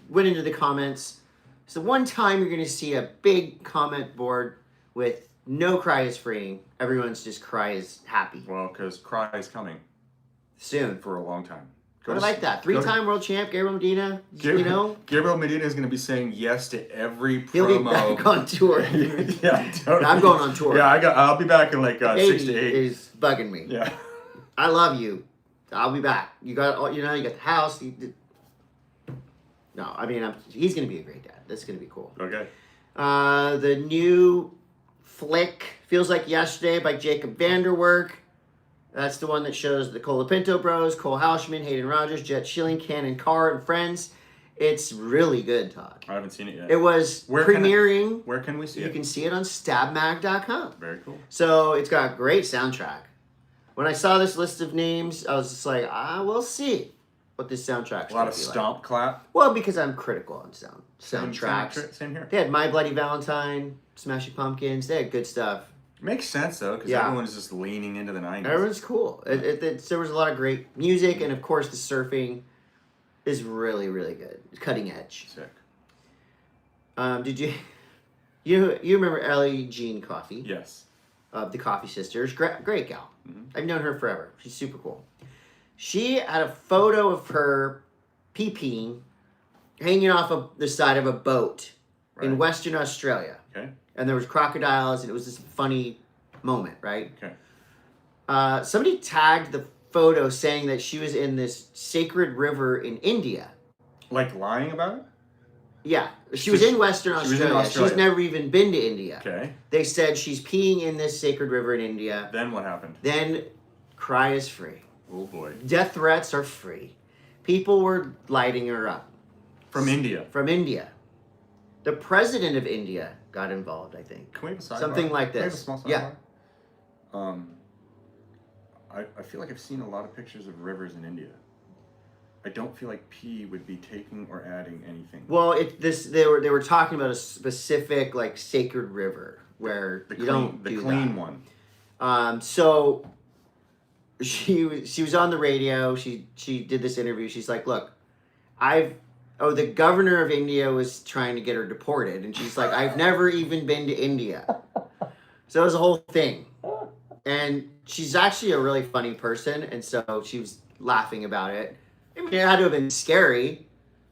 went into the comments. It's the one time you're going to see a big comment board with no cry is freeing. Everyone's just cry is happy. Well, because cry is coming. Soon. For a long time. I like that. 3-time world champ, Gabriel Medina. Gabriel Medina is going to be saying yes to every promo. He'll be back on tour. Yeah, totally. I'm going on tour. Yeah, I'll be back in 6 to 8. Is bugging me. Yeah. I love you. I'll be back. You got you got the house. No, I mean he's going to be a great dad. That's going to be cool. Okay. The new flick Feels Like Yesterday by Jacob Vanderwerk. That's the one that shows the Colapinto Bros, Cole Houshman, Hayden Rogers, Jet Schilling, Cannon Carr, and friends. It's really good, Todd. I haven't seen it yet. It was premiering. Where can we see it? You can see it on stabmag.com. Very cool. So it's got a great soundtrack. When I saw this list of names, I was just like, we'll see what this soundtrack's A lot of stomp clap. Well, because I'm critical on soundtracks. Same here. They had My Bloody Valentine, Smashing Pumpkins. They had good stuff. Makes sense, though, because everyone is just leaning into the 90s. Everyone's cool. There was a lot of great music, and, of course, the surfing is really, really good. Cutting edge. Sick. Did you remember Elle Jean Coffey? Yes. Of the Coffey Sisters. Great gal. Mm-hmm. I've known her forever. She's super cool. She had a photo of her pee-peeing hanging off of the side of a boat in Western Australia. Okay. And there was crocodiles, and it was this funny moment, right? Okay. Somebody tagged the photo saying that she was in this sacred river in India. Like lying about it? Yeah. She was in Western Australia. She's never even been to India. Okay. They said she's peeing in this sacred river in India. Then what happened? Then cry is free. Oh, boy. Death threats are free. People were lighting her up. From India? From India. The president of India got involved, I think. Can we have a sidebar? Something like this. Can we have a small sidebar? Yeah. I feel like I've seen a lot of pictures of rivers in India. I don't feel like P would be taking or adding anything. Well, they were talking about a specific like sacred river where you don't do clean that. one. So she was on the radio. She did this interview. She's like, look, the governor of India was trying to get her deported, and she's like, I've never even been to India. So it was a whole thing. And she's actually a really funny person, and so she was laughing about it. I mean, it had to have been scary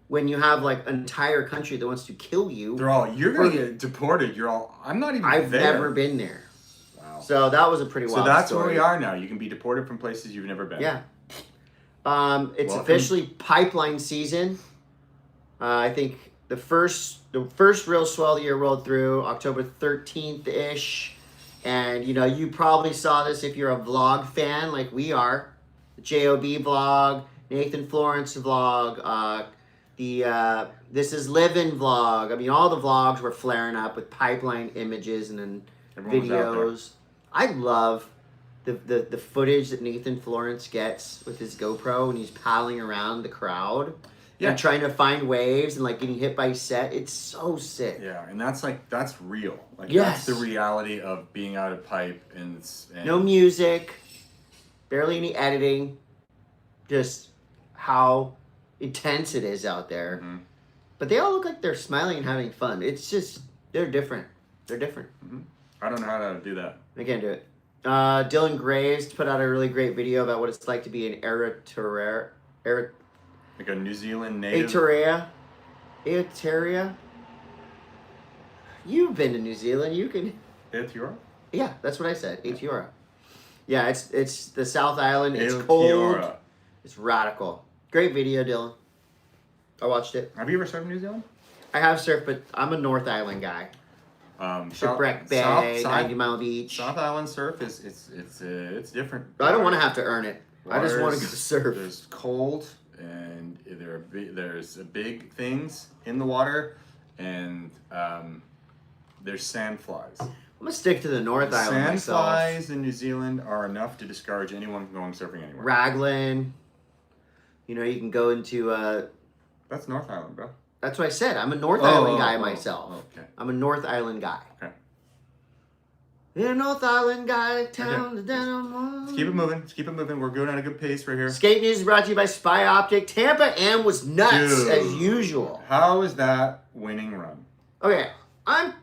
when you have like an entire country that wants to kill you. They're all, you're gonna get deported. You're all, I'm not even I've there. never been there. Wow. So that was a pretty wild So that's story. where we are now. You can be deported from places you've never been. Yeah. It's officially pipeline season. I think the first real swell of the year rolled through October 13th ish, and you probably saw this if you're a vlog fan like we are. The JOB vlog, Nathan Florence vlog, the This Is Livin' vlog. I mean, all the vlogs were flaring up with pipeline images and then videos. I love the footage that Nathan Florence gets with his GoPro and he's paddling around the crowd. Yeah. And trying to find waves and like getting hit by set. It's so sick. Yeah, and that's real. Like yes. That's the reality of being out of pipe and no music, barely any editing, just how intense it is out there. Mm-hmm. But they all look like they're smiling and having fun. It's just they're different. They're different. Mm-hmm. I don't know how to do that. I can't do it. Dylan Graves put out a really great video about what it's like to be an like a New Zealand native. Aotearoa. You've been to New Zealand. You can. Aotearoa? Yeah, that's what I said. Aotearoa. Yeah, it's the South Island. It's cold. It's radical. Great video, Dylan. I watched it. Have you ever surfed in New Zealand? I have surfed, but I'm a North Island guy. Shipwreck Bay, 90 Mile Beach. South Island surf it's different. I don't want to have to to I just want to go surf. There's cold. And there's big things in the water, and there's sand flies. I'm gonna stick to the North Island myself. Sand flies in New Zealand are enough to discourage anyone from going surfing anywhere. Raglan. You can go into. That's North Island, bro. That's what I said. I'm a North Island guy myself. Okay. I'm a North Island guy. Okay. Yeah, North Island guy, town. Okay. Let's keep it moving. Let's keep it moving. We're going at a good pace right here. Skate news is brought to you by Spy Optic. Tampa Am was nuts as usual. How is that winning run? Okay, I'm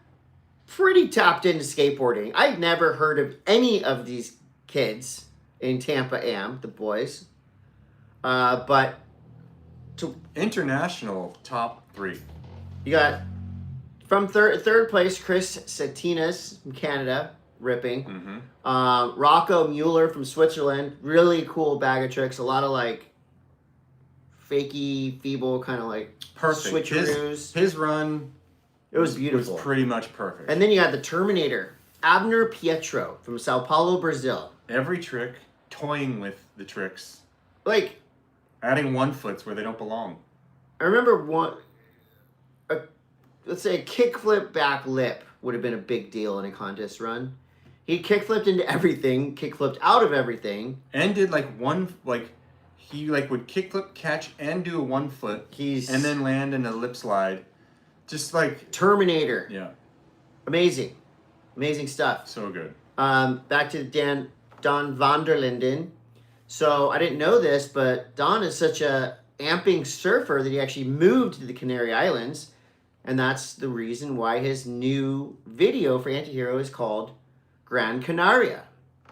pretty tapped into skateboarding. I'd never heard of any of these kids in Tampa Am, the boys. But international top 3. You got from third place Chris Satinas from Canada. Ripping. Mm-hmm. Rocco Mueller from Switzerland. Really cool bag of tricks. A lot of like fakey, feeble kind of like perfect switcheroos. His run. It was beautiful. Was pretty much perfect. And then you got the Terminator, Abner Pietro from Sao Paulo, Brazil. Every trick, toying with the tricks. Like adding 1-foots where they don't belong. I remember let's say a kickflip back lip would have been a big deal in a contest run. He kickflipped into everything, kickflipped out of everything. And did he would kickflip, catch, and do a 1-foot. And then land in a lip slide. Just like... Terminator. Yeah. Amazing. Amazing stuff. So good. Back to Don van der Linden. So I didn't know this, but Don is such a amping surfer that he actually moved to the Canary Islands. And that's the reason why his new video for Antihero is called Gran Canaria.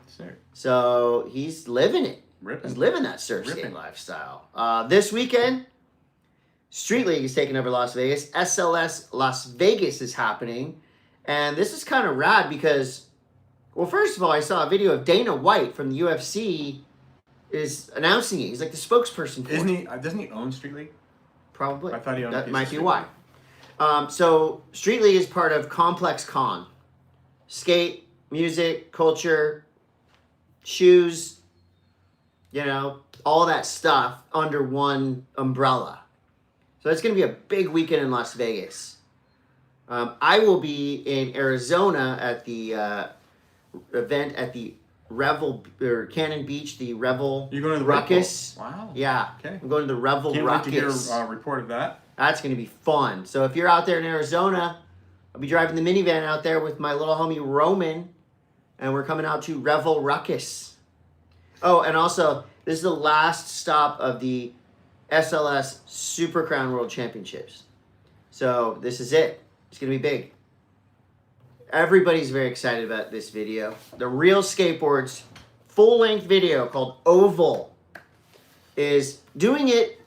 Sick. So he's living it. Ripping. He's living that surf skate lifestyle. This weekend, Street League is taking over Las Vegas. SLS Las Vegas is happening. And this is kind of rad because, well, first of all, I saw a video of Dana White from the UFC is announcing it. He's like the spokesperson for it. Doesn't he own Street League? Probably. I thought he owned that might be why. So Street League is part of Complex Con. Skate, music, culture, shoes, all that stuff under one umbrella. So it's going to be a big weekend in Las Vegas. I will be in Arizona at the event at the Cannon Beach, the Revel You're going to the Ruckus. Wow. Yeah. Okay. I'm going to the Revel Can't Ruckus. wait to hear a report of that. That's going to be fun. So if you're out there in Arizona, I'll be driving the minivan out there with my little homie Roman, and we're coming out to Revel Ruckus. Oh, and also, this is the last stop of the SLS Super Crown World Championships. So this is it. It's going to be big. Everybody's very excited about this video. The Real Skateboards full-length video called Oval is doing it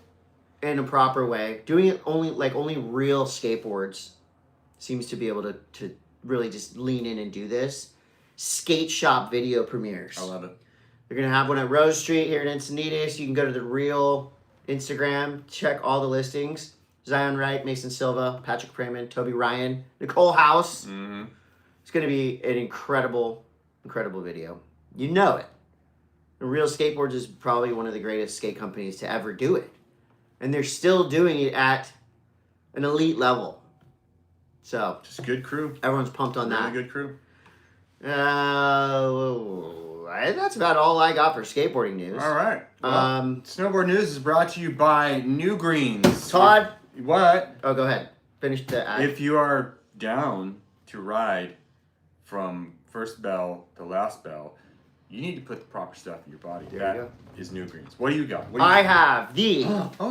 in a proper way. Doing it only real skateboards seems to be able to really just lean in and do this. Skate shop video premieres. I love it. They're going to have one at Rose Street here in Encinitas. You can go to the Real Instagram, check all the listings. Zion Wright, Mason Silva, Patrick Preman, Toby Ryan, Nicole House. Mm-hmm. It's going to be an incredible, incredible video. You know it. The Real Skateboards is probably one of the greatest skate companies to ever do it. And they're still doing it at an elite level. So, just good crew. Everyone's pumped on that. Really good crew. That's about all I got for skateboarding news. All right. Well, Snowboard News is brought to you by New Greens. Todd? What? Oh, go ahead. Finish the ad. If you are down to ride from first bell to last bell, you need to put the proper stuff in your body. There you go. Is New Greens. What do you got? I have the you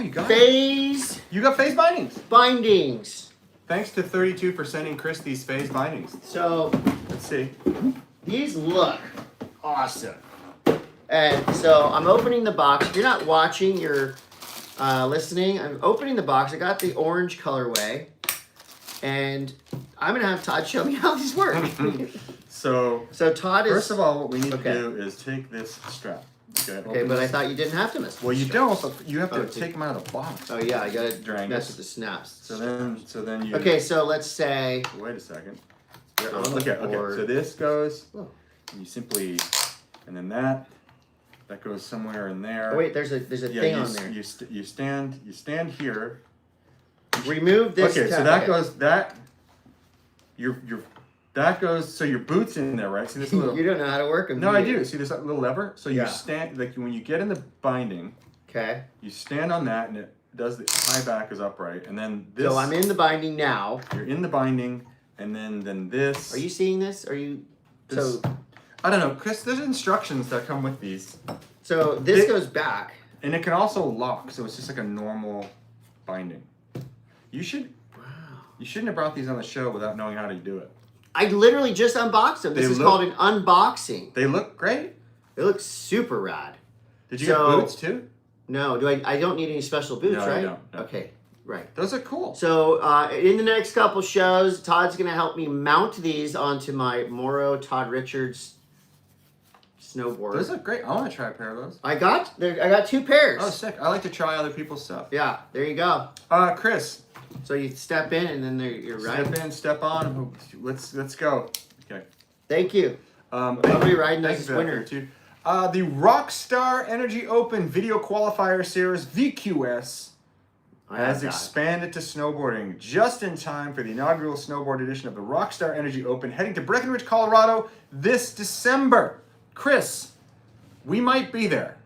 got FASE You got FASE Bindings. Bindings. Thanks to 32 for sending Chris these FASE Bindings. So, let's see. These look awesome. And so I'm opening the box. If you're not watching, you're listening. I'm opening the box. I got the orange colorway. And I'm going to have Todd show me how these work. So Todd is... First of all, what we need to do is take this strap. Okay, but I thought you didn't have to mess with Well, you don't, but you have to take them out of the box. Oh, yeah, I got to mess with the snaps. So then you... Okay, so let's say... Wait a second. You're on the board. So this goes... You simply... And then that goes somewhere in there. Oh, wait, there's a thing on there. You stand here. Remove this. Okay, so that goes... That goes, so your boot's in there, right? See this little... You don't know how to work them. No, I do. See this little lever? So you stand, like when you get in the binding, you stand on that and it does the high back is upright. And then this... So I'm in the binding now. You're in the binding and then this... Are you seeing this? Are you... This, I don't know, Chris, there's instructions that come with these. So this goes back. And it can also lock, so it's just like a normal binding. You shouldn't have brought these on the show without knowing how to do it. I literally just unboxed them. This is called an unboxing. They look great. They look super rad. Did you get boots too? No. I don't need any special boots, right? No. Okay, right. Those are cool. So in the next couple shows, Todd's going to help me mount these onto my Morrow Todd Richards snowboard. Those look great. I want to try a pair of those. I got 2 pairs. Oh, sick. I like to try other people's stuff. Yeah, there you go. Chris. So you step in and then you're right. Step in, step on. Let's go. Okay. Thank you. I'll be riding this winter. The Rockstar Energy Open Video Qualifier Series VQS has expanded to snowboarding just in time for the inaugural snowboard edition of the Rockstar Energy Open, heading to Breckenridge, Colorado this December. Chris, we might be there.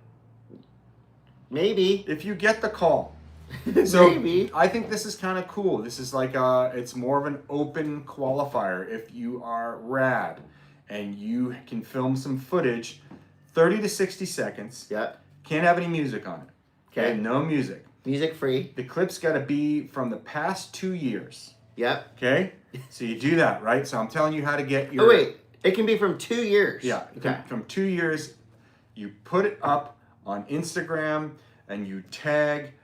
Maybe. If you get the call. So maybe. I think this is kind of cool. This is like it's more of an open qualifier. If you are rad and you can film some footage, 30 to 60 seconds. Yep. Can't have any music on it. Okay. No music. Music free. The clip's got to be from the past 2 years. Yep. Okay. So you do that, right? So I'm telling you how to get your... Oh, wait. It can be from 2 years. Yeah. Okay. From 2 years. You put it up on Instagram and you tag...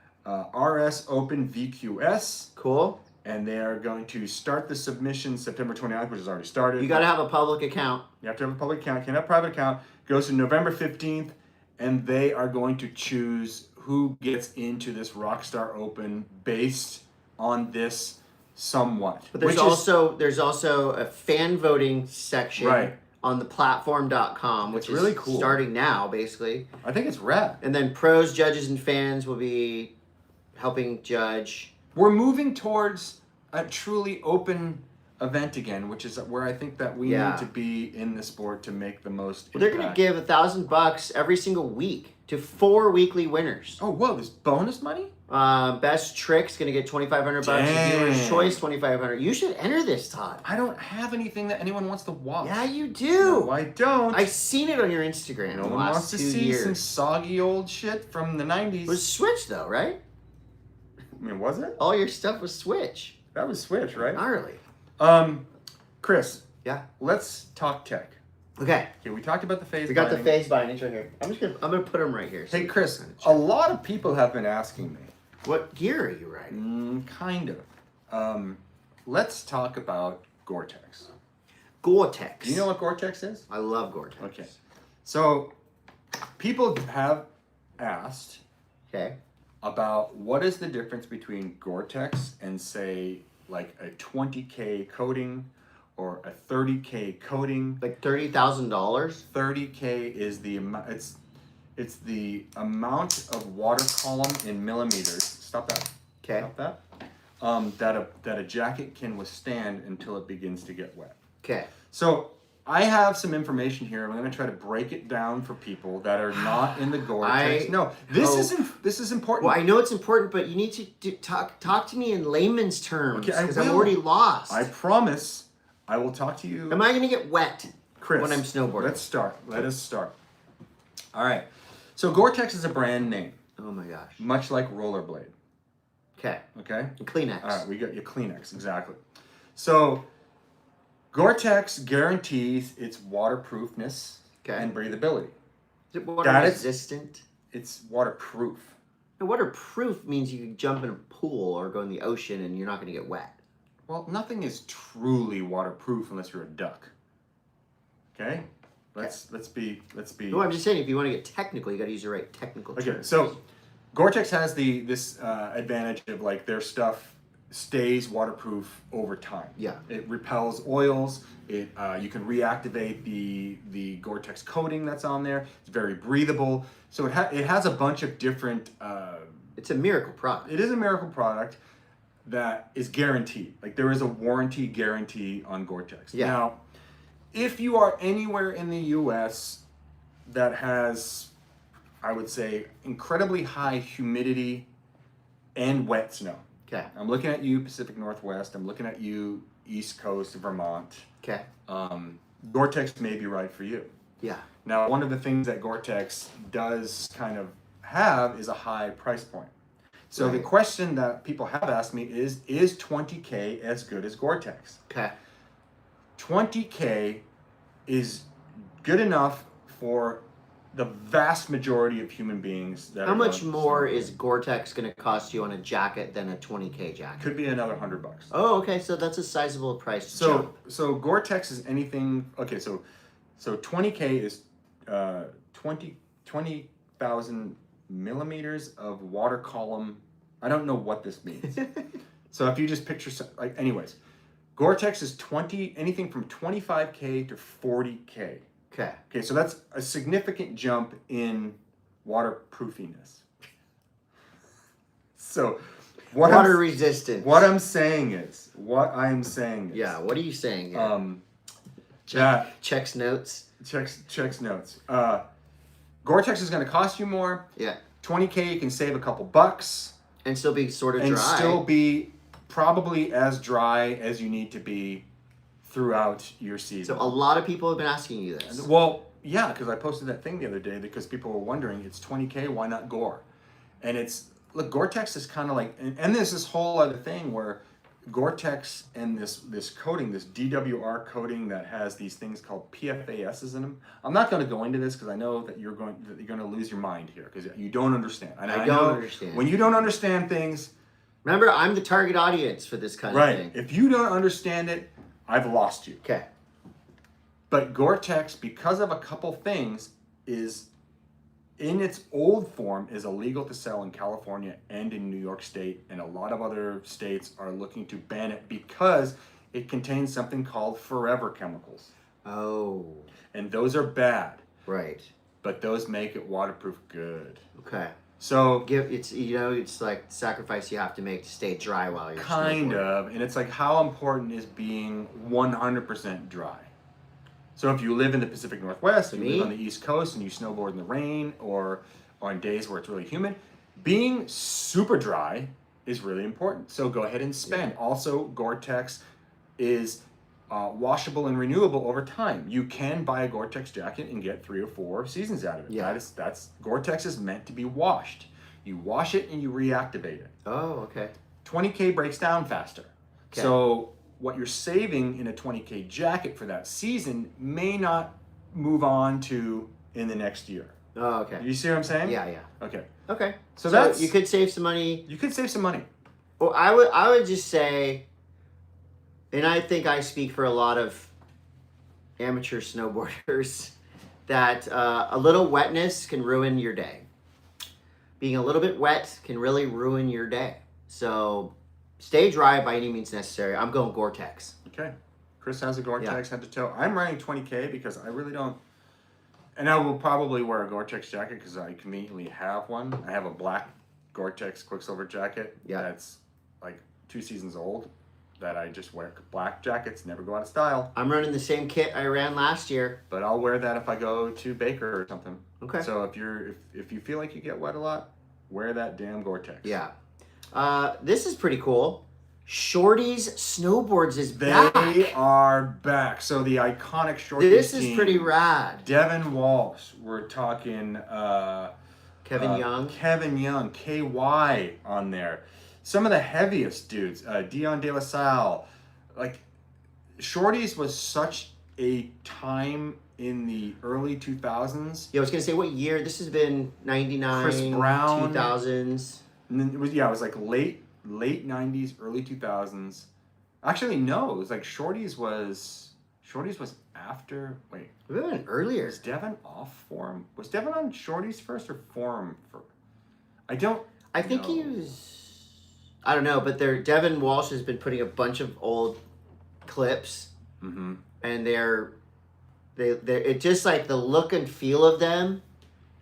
RS Open VQS. Cool. And they are going to start the submission September 29th, which has already started. You got to have a public account. You have to have a public account. Can't have a private account. Goes to November 15th, and they are going to choose who gets into this Rockstar Open based on this somewhat. But there's also a fan voting section on the platform.com, which is really cool. Starting now, basically. I think it's rad. And then pros, judges, and fans will be helping judge. We're moving towards a truly open event again, which is where I think that we need to be in the sport to make the most Well, they're impact. going to give $1,000 every single week to 4 weekly winners. Oh, whoa, there's bonus money? Best trick's going to get $2,500. Viewer's choice, $2,500. You should enter this, Todd. I don't have anything that anyone wants to watch. Yeah, you do. No, I don't. I've seen it on your Instagram. No in the one last wants to 2 see years. some soggy old shit from the 90s. It was Switch, though, right? I mean, was it? All your stuff was Switch. That was Switch, right? Gnarly. Chris. Yeah. Let's talk tech. Okay. Okay, we talked about the FASE. We got the FASE Bindings right here. I'm gonna put them right here. Hey, Chris. A lot of people have been asking me. What gear are you riding? Kind of. Let's talk about Gore-Tex. Gore-Tex. Do you know what Gore-Tex is? I love Gore-Tex. Okay. So, people have asked about what is the difference between Gore-Tex and, say, like a 20K coating or a 30K coating. Like $30,000? 30K is the amount. It's the amount of water column in millimeters. Stop that. Okay. Stop that. That a jacket can withstand until it begins to get wet. Okay. So I have some information here. I'm going to try to break it down for people that are not in the Gore-Tex. No, this is important. Well, I know it's important, but you need to talk to me in layman's terms because I'm already lost. I promise. I will talk to you. Am I going to get wet, Chris, when I'm snowboarding? Let's start. Let us start. All right. So Gore-Tex is a brand name. Oh my gosh. Much like rollerblade. Okay. Okay. And Kleenex. All right. We got your Kleenex exactly. So Gore-Tex guarantees its waterproofness and breathability. Is it water resistant? It's waterproof. No, waterproof means you can jump in a pool or go in the ocean and you're not going to get wet. Well, nothing is truly waterproof unless you're a duck. Okay? Let's be. No, I'm just saying if you want to get technical, you got to use the right technical terms. Okay, so Gore-Tex has this advantage of like their stuff stays waterproof over time. Yeah. It repels oils. You can reactivate the Gore-Tex coating that's on there. It's very breathable. So it has a bunch of different. It's a miracle product. It is a miracle product that is guaranteed. Like there is a warranty guarantee on Gore-Tex. Yeah. Now, if you are anywhere in the U.S. that has, I would say, incredibly high humidity and wet snow. Okay. I'm looking at you, Pacific Northwest. I'm looking at you, East Coast, Vermont. Okay. Gore-Tex may be right for you. Yeah. Now, one of the things that Gore-Tex does kind of have is a high price point. So the question that people have asked me is 20K as good as Gore-Tex? Okay. 20K is good enough for the vast majority of human beings. How much more is Gore-Tex going to cost you on a jacket than a 20K jacket? Could be another $100. Oh, okay. So that's a sizable price. So Gore-Tex is anything. Okay, so 20K is 20,000 millimeters of water column. I don't know what this means. So if you just picture, anyways, Gore-Tex is anything from 25K to 40K. Okay. Okay, so that's a significant jump in waterproofiness. So water resistant. What I'm saying is. Yeah, what are you saying here? Checks notes. Checks notes. Gore-Tex is going to cost you more. Yeah. 20K, you can save a couple bucks. And still be sort of dry. And still be probably as dry as you need to be throughout your season. So a lot of people have been asking you this. Well, yeah, because I posted that thing the other day because people were wondering, it's 20K, why not Gore? And look, Gore-Tex is kind of like, and there's this whole other thing where Gore-Tex and this coating, this DWR coating that has these things called PFASs in them. I'm not going to go into this because I know that you're going to lose your mind here because you don't understand. And I don't understand. When you don't understand things. Remember, I'm the target audience for this kind of thing. Right. If you don't understand it, I've lost you. Okay. But Gore-Tex, because of a couple things, is in its old form is illegal to sell in California and in New York State, and a lot of other states are looking to ban it because it contains something called forever chemicals. Oh. And those are bad. Right. But those make it waterproof good. Okay. So it's like the sacrifice you have to make to stay dry while you're kind snowboarding. of, and it's like how important is being 100% dry. So if you live in the Pacific Northwest, you live on the East Coast, and you snowboard in the rain or on days where it's really humid, being super dry is really important. So go ahead and spend. Also, Gore-Tex is washable and renewable over time. You can buy a Gore-Tex jacket and get 3 or 4 seasons out of it. Yeah. That's Gore-Tex is meant to be washed. You wash it and you reactivate it. Oh, okay. 20K breaks down faster. Okay. So what you're saving in a 20K jacket for that season may not move on to in the next year. Oh, okay. You see what I'm saying? Yeah. Okay. Okay. So that's you could save some money. You could save some money. Well, I would just say, and I think I speak for a lot of amateur snowboarders, that a little wetness can ruin your day. Being a little bit wet can really ruin your day. So stay dry by any means necessary. I'm going Gore-Tex. Okay. Chris has a Gore-Tex head to toe. I'm wearing 20K because I really don't. And I will probably wear a Gore-Tex jacket because I conveniently have one. I have a black Gore-Tex Quicksilver jacket that's like 2 seasons old that I just wear. Black jackets never go out of style. I'm running the same kit I ran last year. But I'll wear that if I go to Baker or something. Okay. So if you feel like you get wet a lot, wear that damn Gore-Tex. Yeah. This is pretty cool. Shorty's Snowboards is back. They are back. So the iconic Shorty This is team, pretty rad. Devin Walsh. We're talking Kevin Young. Kevin Young, KY on there. Some of the heaviest dudes. Dion De La Salle. Like, Shorty's was such a time in the early 2000s. Yeah, I was going to say, what year? This has been 99, Chris Brown. 2000s. And then it was like late 90s, early 2000s. Actually, no, it was like Shorty's was after. Wait, It would have been earlier. was Devin off Forum? Was Devin on Shorty's first or Forum first? I think he was. I don't know, but Devin Walsh has been putting a bunch of old clips, and they're it just like the look and feel of them.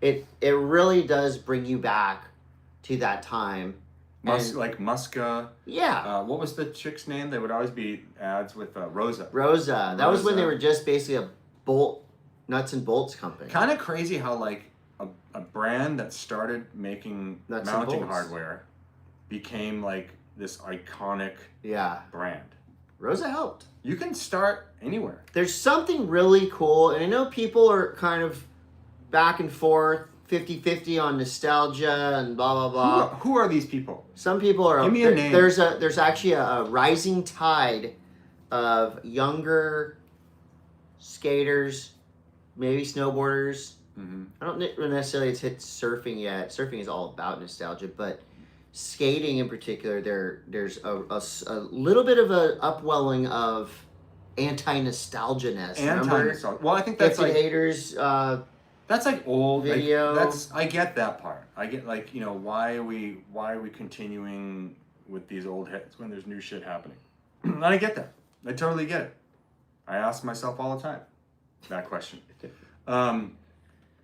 It really does bring you back to that time. Like Muska. Yeah. What was the chick's name? There would always be ads with Rosa. Rosa. That was when they were just basically a nuts and bolts company. Kind of crazy how like a brand that started making mounting hardware became like this iconic brand. Rosa helped. You can start anywhere. There's something really cool, and I know people are kind of back and forth, 50-50 on nostalgia and blah, blah, blah. Who are these people? Some people are... Give me a name. There's actually a rising tide of younger skaters, maybe snowboarders. I don't necessarily hit surfing yet. Surfing is all about nostalgia, but skating in particular, there's a little bit of a upwelling of anti-nostalgia-ness. Anti-nostalgia. Well, I think that's like... haters... that's like old video. I get that part. I get like, why are we continuing with these old hits when there's new shit happening? And I get that. I totally get it. I ask myself all the time that question.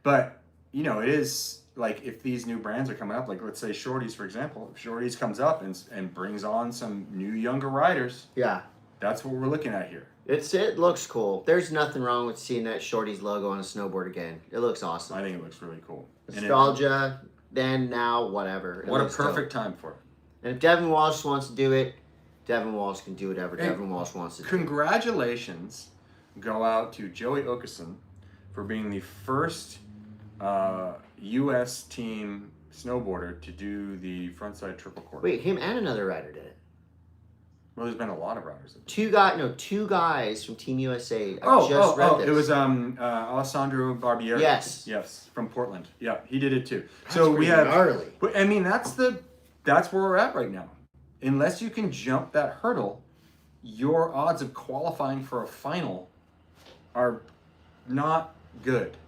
But it is like if these new brands are coming up, like let's say Shorty's, for example. If Shorty's comes up and brings on some new younger riders, that's what we're looking at here. It looks cool. There's nothing wrong with seeing that Shorty's logo on a snowboard again. It looks awesome. I think it looks really cool. Nostalgia, then, now, whatever. What a perfect time for it. And if Devin Walsh wants to do it, Devin Walsh can do whatever Devin Walsh wants to do. Congratulations go out to Joey Okeson for being the first U.S. team snowboarder to do the frontside triple cork. Wait, him and another rider did it. Well, there's been a lot of riders. Two guys from Team USA. I just read this. It was Alessandro Barbieri. Yes, from Portland. Yeah, he did it too. So we have gnarly. I mean, that's where we're at right now. Unless you can jump that hurdle, your odds of qualifying for a final are not good.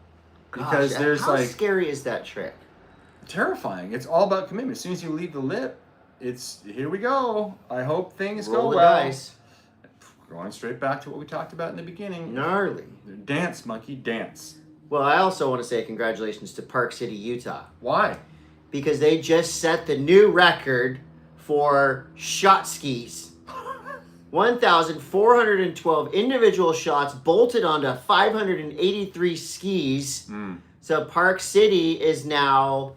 Because how scary is that trick? Terrifying. It's all about commitment. As soon as you leave the lip, it's here we go. I hope things Roll go the well. Dice. Going straight back to what we talked about in the beginning. Gnarly. Dance, monkey, dance. Well, I also want to say congratulations to Park City, Utah. Why? because they just set the new record for shot skis. 1,412 individual shots bolted onto 583 skis. So Park City is now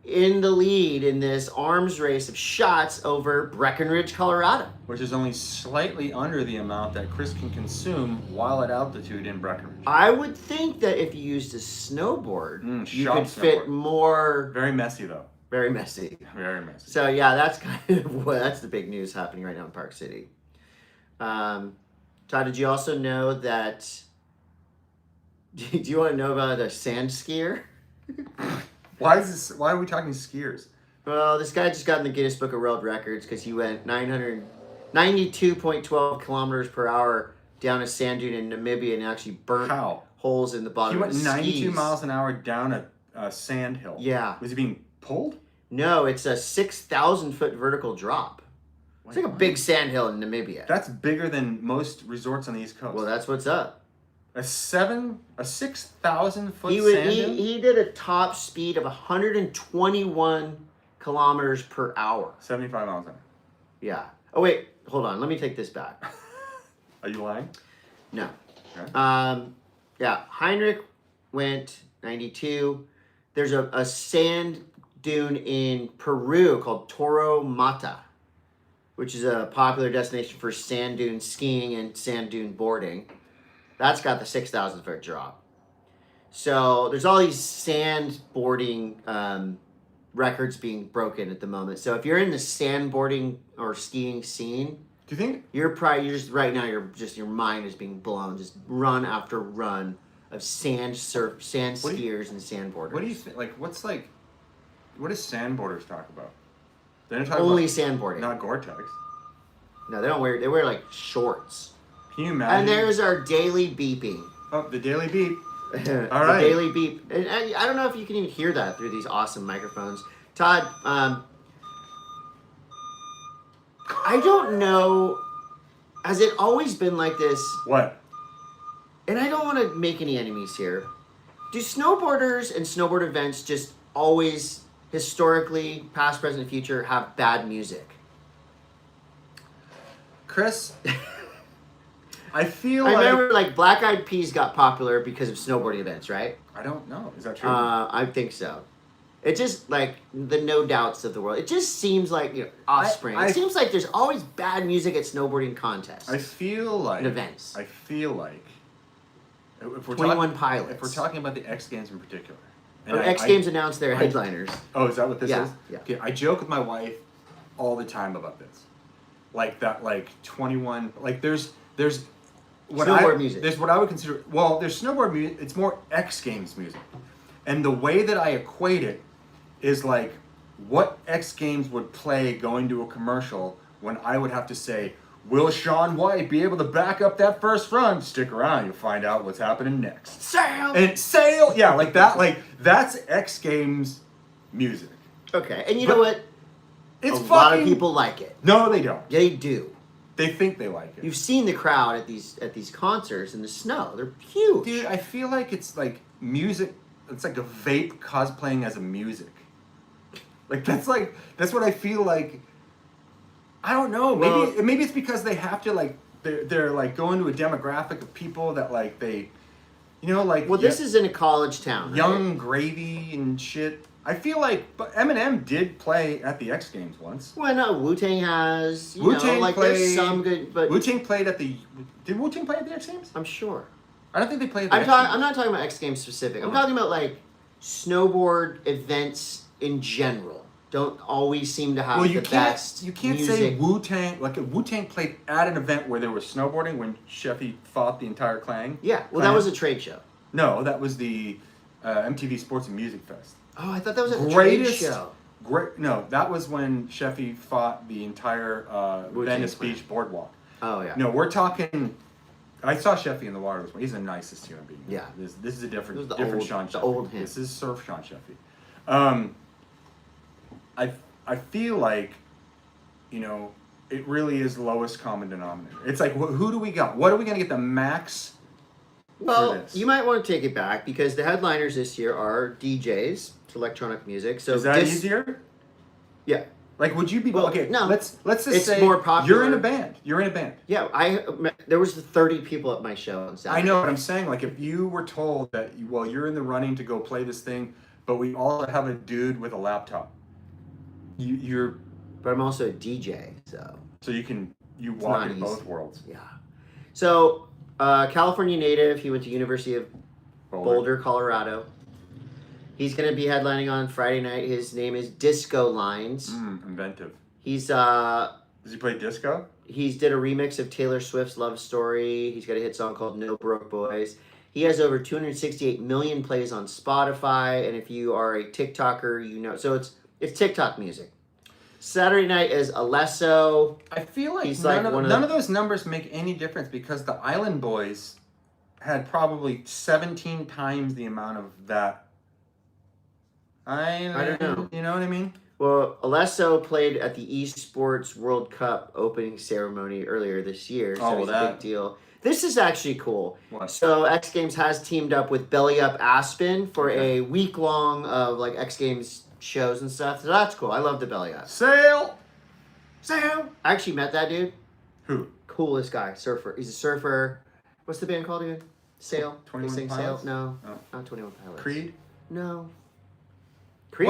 in the lead in this arms race of shots over Breckenridge, Colorado. Which is only slightly under the amount that Chris can consume while at altitude in Breckenridge. I would think that if you used a snowboard, you could fit more. Very messy, though. Very messy. Very messy. So yeah, that's kind of that's the big news happening right now in Park City. Todd, did you also know that? Do you want to know about a sand skier? Why are we talking skiers? Well, this guy just got in the Guinness Book of World Records because he went 992.12 kilometers per hour down a sand dune in Namibia and actually burnt holes in the bottom of his skis. He went 92 miles an hour down a sand hill. Yeah. Was he being pulled? No, it's a 6,000-foot vertical drop. It's like a big sand hill in Namibia. That's bigger than most resorts on the East Coast. Well, that's what's up. A 6,000-foot sand hill? He did a top speed of 121 kilometers per hour. 75 miles an hour. Yeah. Oh, wait. Hold on. Let me take this back. Are you lying? No. Okay. Yeah. Heinrich went 92. There's a sand dune in Peru called Toro Mata, which is a popular destination for sand dune skiing and sand dune boarding. That's got the 6,000-foot drop. So there's all these sand boarding records being broken at the moment. So if you're in the sandboarding or skiing scene, do you think you're just right now? Your mind is being blown. Just run after run of sand skiers and sandboarders. What do you think? What do sandboarders talk about? They don't talk only about sandboarding, not Gore-Tex. No, they don't wear. They wear like shorts. Can you imagine? And there's our daily beeping. Oh, the daily beep. All the right. daily beep. And I don't know if you can even hear that through these awesome microphones. Todd, I don't know. Has it always been like this? What? And I don't want to make any enemies here. Do snowboarders and snowboard events just always, historically, past, present, and future, have bad music? Chris, I remember like Black Eyed Peas got popular because of snowboarding events, right? I don't know. Is that true? I think so. It just like the No Doubts of the world. It just seems like Offspring. It seems like there's always bad music at snowboarding contests. I feel like and events. I feel like if we're 21 Pilots. If we're talking about the X Games in particular, X Games announced their headliners. Oh, is that what this is? Yeah. Okay, I joke with my wife all the time about this. Like that, like 21. Like there's what snowboard music. There's what I would consider. Well, there's snowboard music. It's more X Games music, and the way that I equate it is like what X Games would play going to a commercial when I would have to say, "Will Shaun White be able to back up that first run?" Stick around, you'll find out what's happening next. Sail, yeah, like that. Like that's X Games music. Okay, and you know what? It's a lot of people like it. No, they don't. They do. They think they like it. You've seen the crowd at these concerts in the snow. They're huge. Dude, I feel like it's like music. It's like a vape cosplaying as a music. Like that's what I feel like. I don't know. Maybe it's because they have to like they're like going to a demographic of people that like they, like. Well, this is in a college town. Young right? Gravy and shit. I feel like, but Eminem did play at the X Games once. Well, no, Wu-Tang has. Wu-Tang played. There's some good, but Wu-Tang played at the. Did Wu-Tang play at the X Games? I'm sure. I don't think they played at the X Games. I'm not talking about X Games specific. I'm talking about like snowboard events in general. Don't always seem to have the best You can't music. say Wu-Tang. Like Wu-Tang played at an event where there was snowboarding when Sheffy fought the entire clan. Yeah, well, that was a trade show. No, that was the MTV Sports and Music Fest. Oh, I thought that was a trade show. No, that was when Sheffy fought the entire Venice Beach boardwalk. Oh yeah. No, we're talking. I saw Sheffy in the water this morning. He's the nicest human being. Yeah. This is a different old, Sean Sheffy. The old him. This is Surf Sean Sheffy. I feel like, it really is lowest common denominator. It's like, who do we got? What are we going to get the max Well, this. you might want to take it back because the headliners this year are DJs. It's electronic music. So Is that easier? Yeah. Like, would you be okay? No. Let's just It's say more popular. you're in a band. You're in a band. Yeah, there was 30 people at my show on Saturday. I know what I'm saying. Like, if you were told that, well, you're in the running to go play this thing, but we also have a dude with a laptop. You're. But I'm also a DJ, so. So you walk in easy. both worlds. Yeah. So, California native. He went to University of Boulder, Colorado. He's going to be headlining on Friday night. His name is Disco Lines. Inventive. He's Does he play disco? He's did a remix of Taylor Swift's Love Story. He's got a hit song called No Broke Boys. He has over 268 million plays on Spotify, and if you are a TikToker, you know. So it's TikTok music. Saturday night is Alesso. I feel like He's none of those numbers make any difference because the Island Boys had probably 17 times the amount of that. I don't know. You know what I mean? Well, Alesso played at the Esports World Cup opening ceremony earlier this year, so it's a big deal. This is actually cool. What? So X Games has teamed up with Belly Up Aspen for a week long of like X Games shows and stuff. So that's cool. I love the Belly Up. Sail! I actually met that dude. Who? Coolest guy, surfer. He's a surfer. What's the band called again? Sail. 21 Pilots? Sail? No, Oh. not 21 Pilots. Creed? No. Creed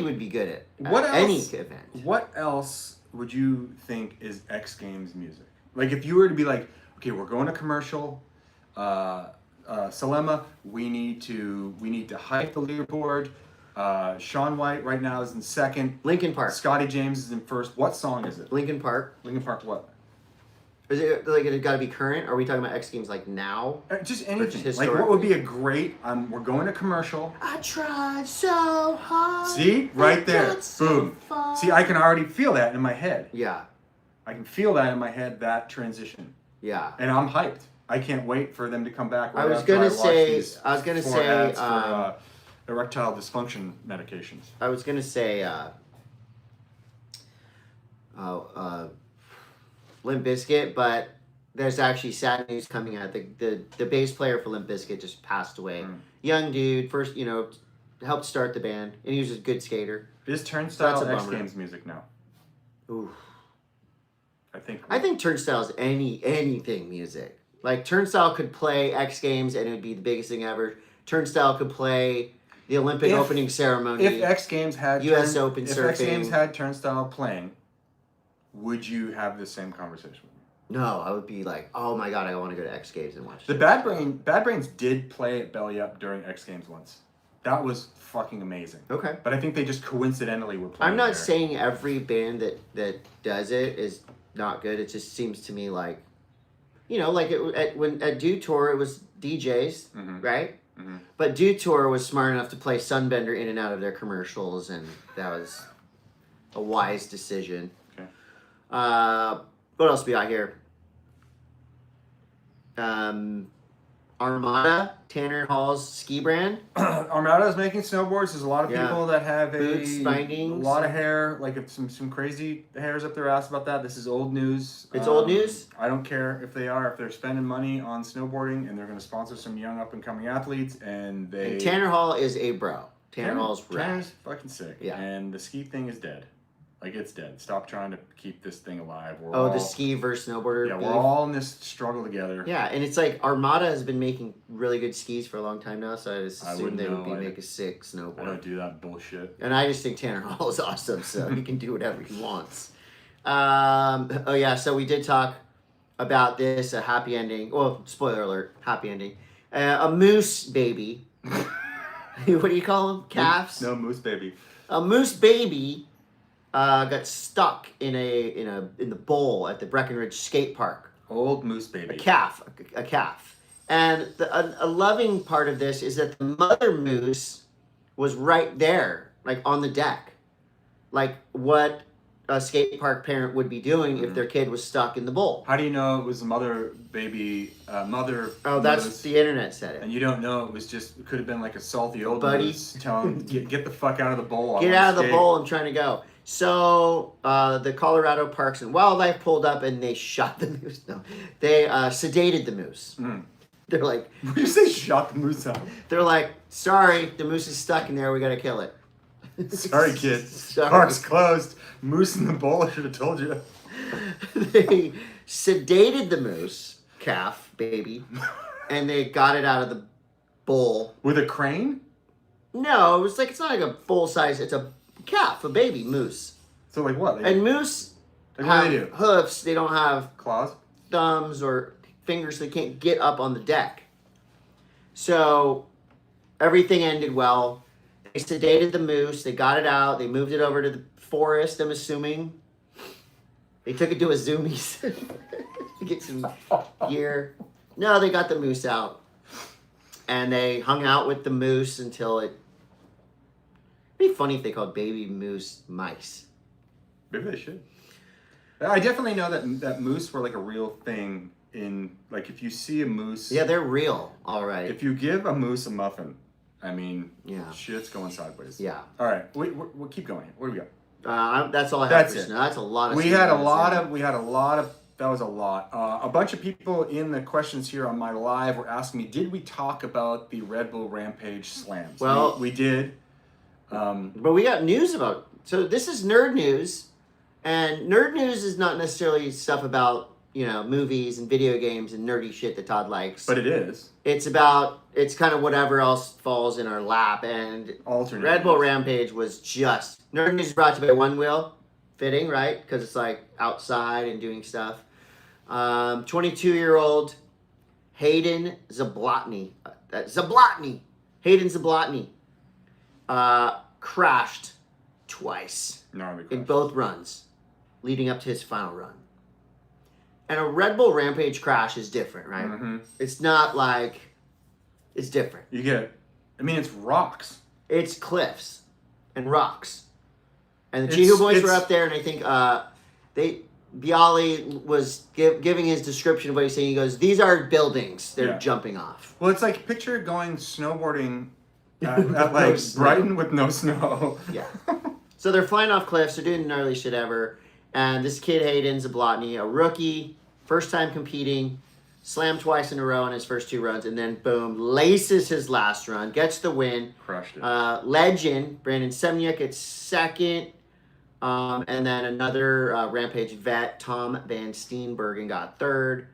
would be good at any event. What else would you think is X Games music? Like if you were to be like, okay, we're going to commercial, Salema, we need to hike the leaderboard. Sean White right now is in second. Linkin Park. Scotty James is in first. What song is it? Linkin Park. Linkin Park what? Is it like it got to be current? Or are we talking about X Games like now? Just anything. Just Like what would be a great? We're going to commercial. I tried so hard. See, right there, boom. See, I can already feel that in my head. Yeah. I can feel that in my head. That transition. Yeah. And I'm hyped. I can't wait for them to come back. I was gonna say for erectile dysfunction medications. I was gonna say Limp Bizkit, but there's actually sad news coming out. The bass player for Limp Bizkit just passed away. Young dude, first, helped start the band, and he was a good skater. Is Turnstile So that's a X bummer. Games music now? Ooh. I think Turnstile's anything music. Like Turnstile could play X Games and it would be the biggest thing ever. Turnstile could play the Olympic opening ceremony. If X Games had US Open surfing. If X Games had Turnstile playing, would you have the same conversation with me? No, I would be like, oh my god, I want to go to X Games and watch. The Bad Brains did play at Belly Up during X Games once. That was fucking amazing. Okay. But I think they just coincidentally were playing. I'm not there. saying every band that does it is not good. It just seems to me like, like at Dew Tour it was DJs, right? Mm-hmm. But Dew Tour was smart enough to play Sunbender in and out of their commercials, and that was a wise decision. Okay. What else we got here? Armada, Tanner Hall's ski brand. Armada is making snowboards. There's a lot of people that have Boots, bindings. A lot of hair, like some crazy hairs up their ass about that. This is old news. It's old news? I don't care if they're spending money on snowboarding and they're going to sponsor some young up and coming athletes and Tanner Hall is a bro. Tanner Hall's rad. Tanner's fucking sick. Yeah. And the ski thing is dead. Like, it's dead. Stop trying to keep this thing alive. The ski versus snowboarder. Yeah, beef. we're all in this struggle together. Yeah, and it's like Armada has been making really good skis for a long time now, so I just assume they would make a sick snowboard. I don't do that bullshit. And I just think Tanner Hall is awesome, so he can do whatever he wants. So we did talk about this, a happy ending. Well, spoiler alert, happy ending. A moose baby. What do you call them? Calves? No, moose baby. A moose baby got stuck in the bowl at the Breckenridge skate park. Old moose baby. A calf. And a loving part of this is that the mother moose was right there, like on the deck. Like what a skate park parent would be doing if their kid was stuck in the bowl. How do you know it was a mother Oh, that's moose, the internet said it. and you don't know it could have been like a salty old buddy moose telling get the fuck out of the bowl. Get out of the bowl. I'm trying to go. So the Colorado Parks and Wildlife pulled up and they shot the moose. No, they sedated the moose. They're like, Would you say shot the moose out? they're like, sorry, the moose is stuck in there. We gotta kill it. Sorry, kid. Sorry. Park's closed. Moose in the bowl. I should have told you. They sedated the moose, calf, baby, and they got it out of the bowl. With a crane? No, it's not like a full size. It's a calf, a baby moose. So like what? And moose Like what have do they do? hoofs. They don't have Claws? thumbs or fingers. They can't get up on the deck. So everything ended well. They sedated the moose. They got it out. They moved it over to the forest, I'm assuming. They took it to a Zoomies to get some gear. No, they got the moose out. And they hung out with the moose until it... It'd be funny if they called baby moose mice. Maybe they should. I definitely know that moose were like a real thing in, like, if you see a moose... Yeah, they're real, all right. If you give a moose a muffin, I mean, yeah, shit's going sideways. Yeah. All right, we'll keep going. What do we got? That's all I have. That's it. No, that's a lot of. We had a lot of. That was a lot. A bunch of people in the questions here on my live were asking me, did we talk about the Red Bull Rampage slams? Well, we did. But we got news about. So this is nerd news, and nerd news is not necessarily stuff about movies and video games and nerdy shit that Todd likes. But it is. It's kind of whatever else falls in our lap, and Alternate Red Bull Rampage was just nerd news brought to you by One Wheel. Fitting, right? Because it's like outside and doing stuff. 22-year-old Hayden Zablotny. Hayden Zablotny crashed twice in both runs leading up to his final run. And a Red Bull Rampage crash is different, right? Mm-hmm. It's not like... It's different. You get... it's rocks. It's cliffs and rocks. And the Chihu boys were up there, and I think Bialy was giving his description of what he's saying. He goes, these are buildings they're jumping off. Well, it's like, picture going snowboarding at like Brighton with no snow. Yeah. So they're flying off cliffs. They're doing the gnarly shit ever. And this kid, Hayden Zablotny, a rookie, first time competing, slammed twice in a row in his first two runs, and then boom, laces his last run, gets the win. Crushed it. Legend, Brandon Semyuk gets second. And then another Rampage vet, Tom Van Steenbergen, got third.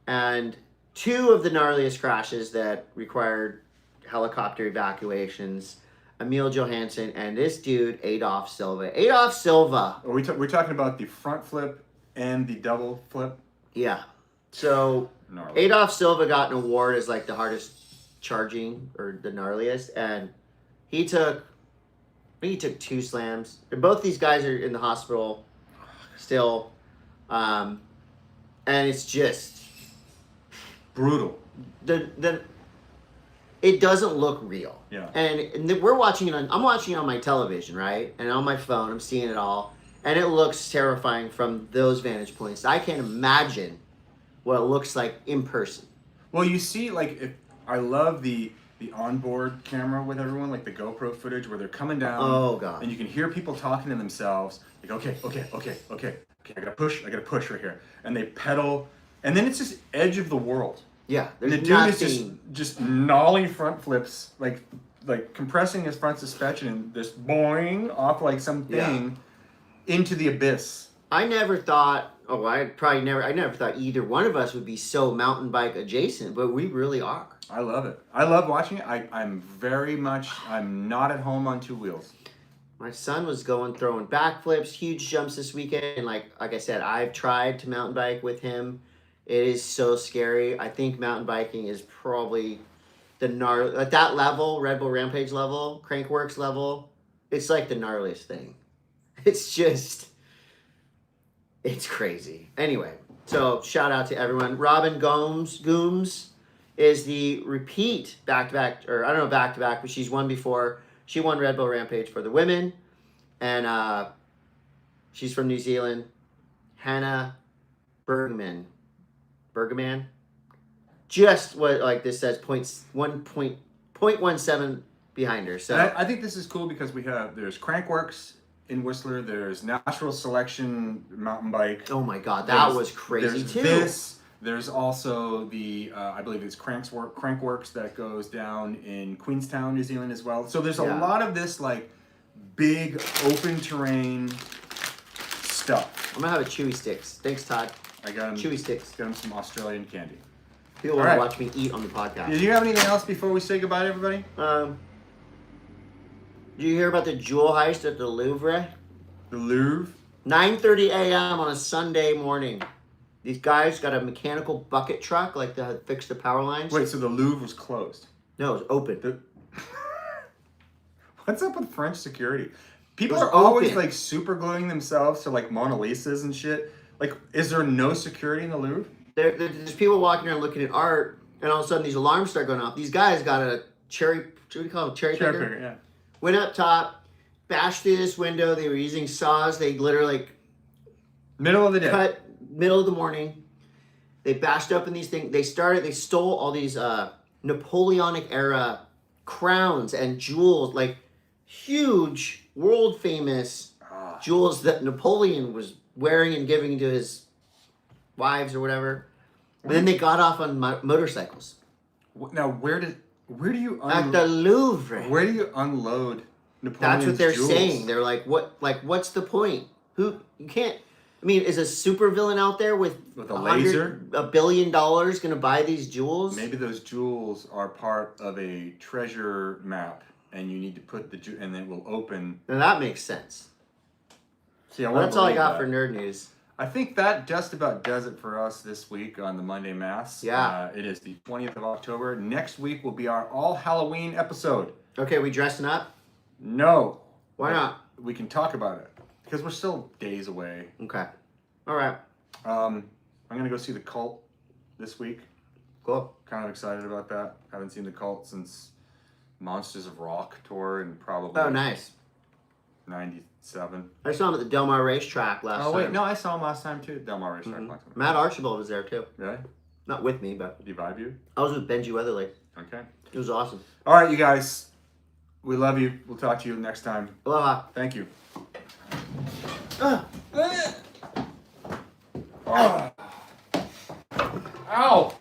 And two of the gnarliest crashes that required helicopter evacuations, Emil Johansson and this dude, Adolf Silva. Adolf Silva. We're talking about the front flip and the double flip? Yeah. So Gnarly. Adolf Silva got an award as like the hardest charging or the gnarliest. And he took two slams. And both these guys are in the hospital still. And it's just brutal. It doesn't look real. Yeah. And we're watching it I'm watching it on my television, right? And on my phone, I'm seeing it all. And it looks terrifying from those vantage points. I can't imagine what it looks like in person. Well, you see, like, I love the onboard camera with everyone, like the GoPro footage where they're coming down. Oh, God. And you can hear people talking to themselves. Like, okay, I gotta push right here. And they pedal. And then it's just edge of the world. Yeah. And the dude is just nollie front flips, like compressing his front suspension and just boing off like something into the abyss. I never thought, I never thought either one of us would be so mountain bike adjacent, but we really are. I love it. I love watching it. I'm not at home on two wheels. My son was throwing backflips, huge jumps this weekend. And like I said, I've tried to mountain bike with him. It is so scary. I think mountain biking is probably at that level, Red Bull Rampage level, Crankworks level, it's like the gnarliest thing. It's crazy. Anyway, so shout out to everyone. Robin Gooms is the repeat back-to-back, or I don't know back-to-back, but she's won before. She won Red Bull Rampage for the women, and she's from New Zealand. Hannah Bergman. Just what like this says 0.17 behind her. So I think this is cool because there's Crankworks in Whistler. There's Natural Selection mountain bike. Oh my God, that There's- was crazy there's too. This. There's also the I believe it's Crankworks that goes down in Queenstown, New Zealand as well. So there's a Yeah. lot of this like big open terrain stuff. I'm gonna have a chewy sticks. Thanks, Todd. I got him. Chewy sticks. Got him some Australian candy. People All want to right. watch me eat on the podcast. Do you have anything else before we say goodbye to everybody? Did you hear about the jewel heist at the Louvre? The Louvre. 9:30 a.m. on a Sunday morning. These guys got a mechanical bucket truck, like to fix the power lines. Wait, so the Louvre was closed? No, it was open. What's up with French security? People It was are always open. like super gluing themselves to like Mona Lisas and shit. Like, is there no security in the Louvre? There's people walking around looking at art, and all of a sudden these alarms start going off. These guys got a what do you call it? Cherry picker? Yeah. Went up top, bashed through this window. They were using saws. They literally like Middle of the day. cut middle of the morning. They bashed up in these things. They stole all these Napoleonic era crowns and jewels, like huge, world famous jewels that Napoleon was wearing and giving to his wives or whatever. And then they got off on motorcycles Now, where do you at the Louvre. where do you unload Napoleon's That's what they're jewels? saying. They're like, what's the point? You can't. I mean, is a supervillain out there with a laser, $1 billion gonna buy these jewels? Maybe those jewels are part of a treasure map, and you need to put and then it will open. Now that makes sense. See, Well, that's all I got for nerd news. I think that just about does it for us this week on the Monday Mass. Yeah. It is the 20th of October. Next week will be our all Halloween episode. Okay, we dressing up? No. Why not? We can talk about it because we're still days away. Okay. All right. I'm gonna go see the Cult this week. Cool. Kind of excited about that. Haven't seen the Cult since Monsters of Rock tour in probably Oh, nice. 97. I saw him at the Del Mar racetrack last Oh wait, time. no, I saw him last time too. Del Mar racetrack. Mhm. last time. Matt Archibald was there too. Really? Not with me, but Did he vibe you? I was with Benji Weatherly. Okay. It was awesome. All right, you guys. We love you. We'll talk to you next time. Aloha. Thank you. Ah. Oh. Ow!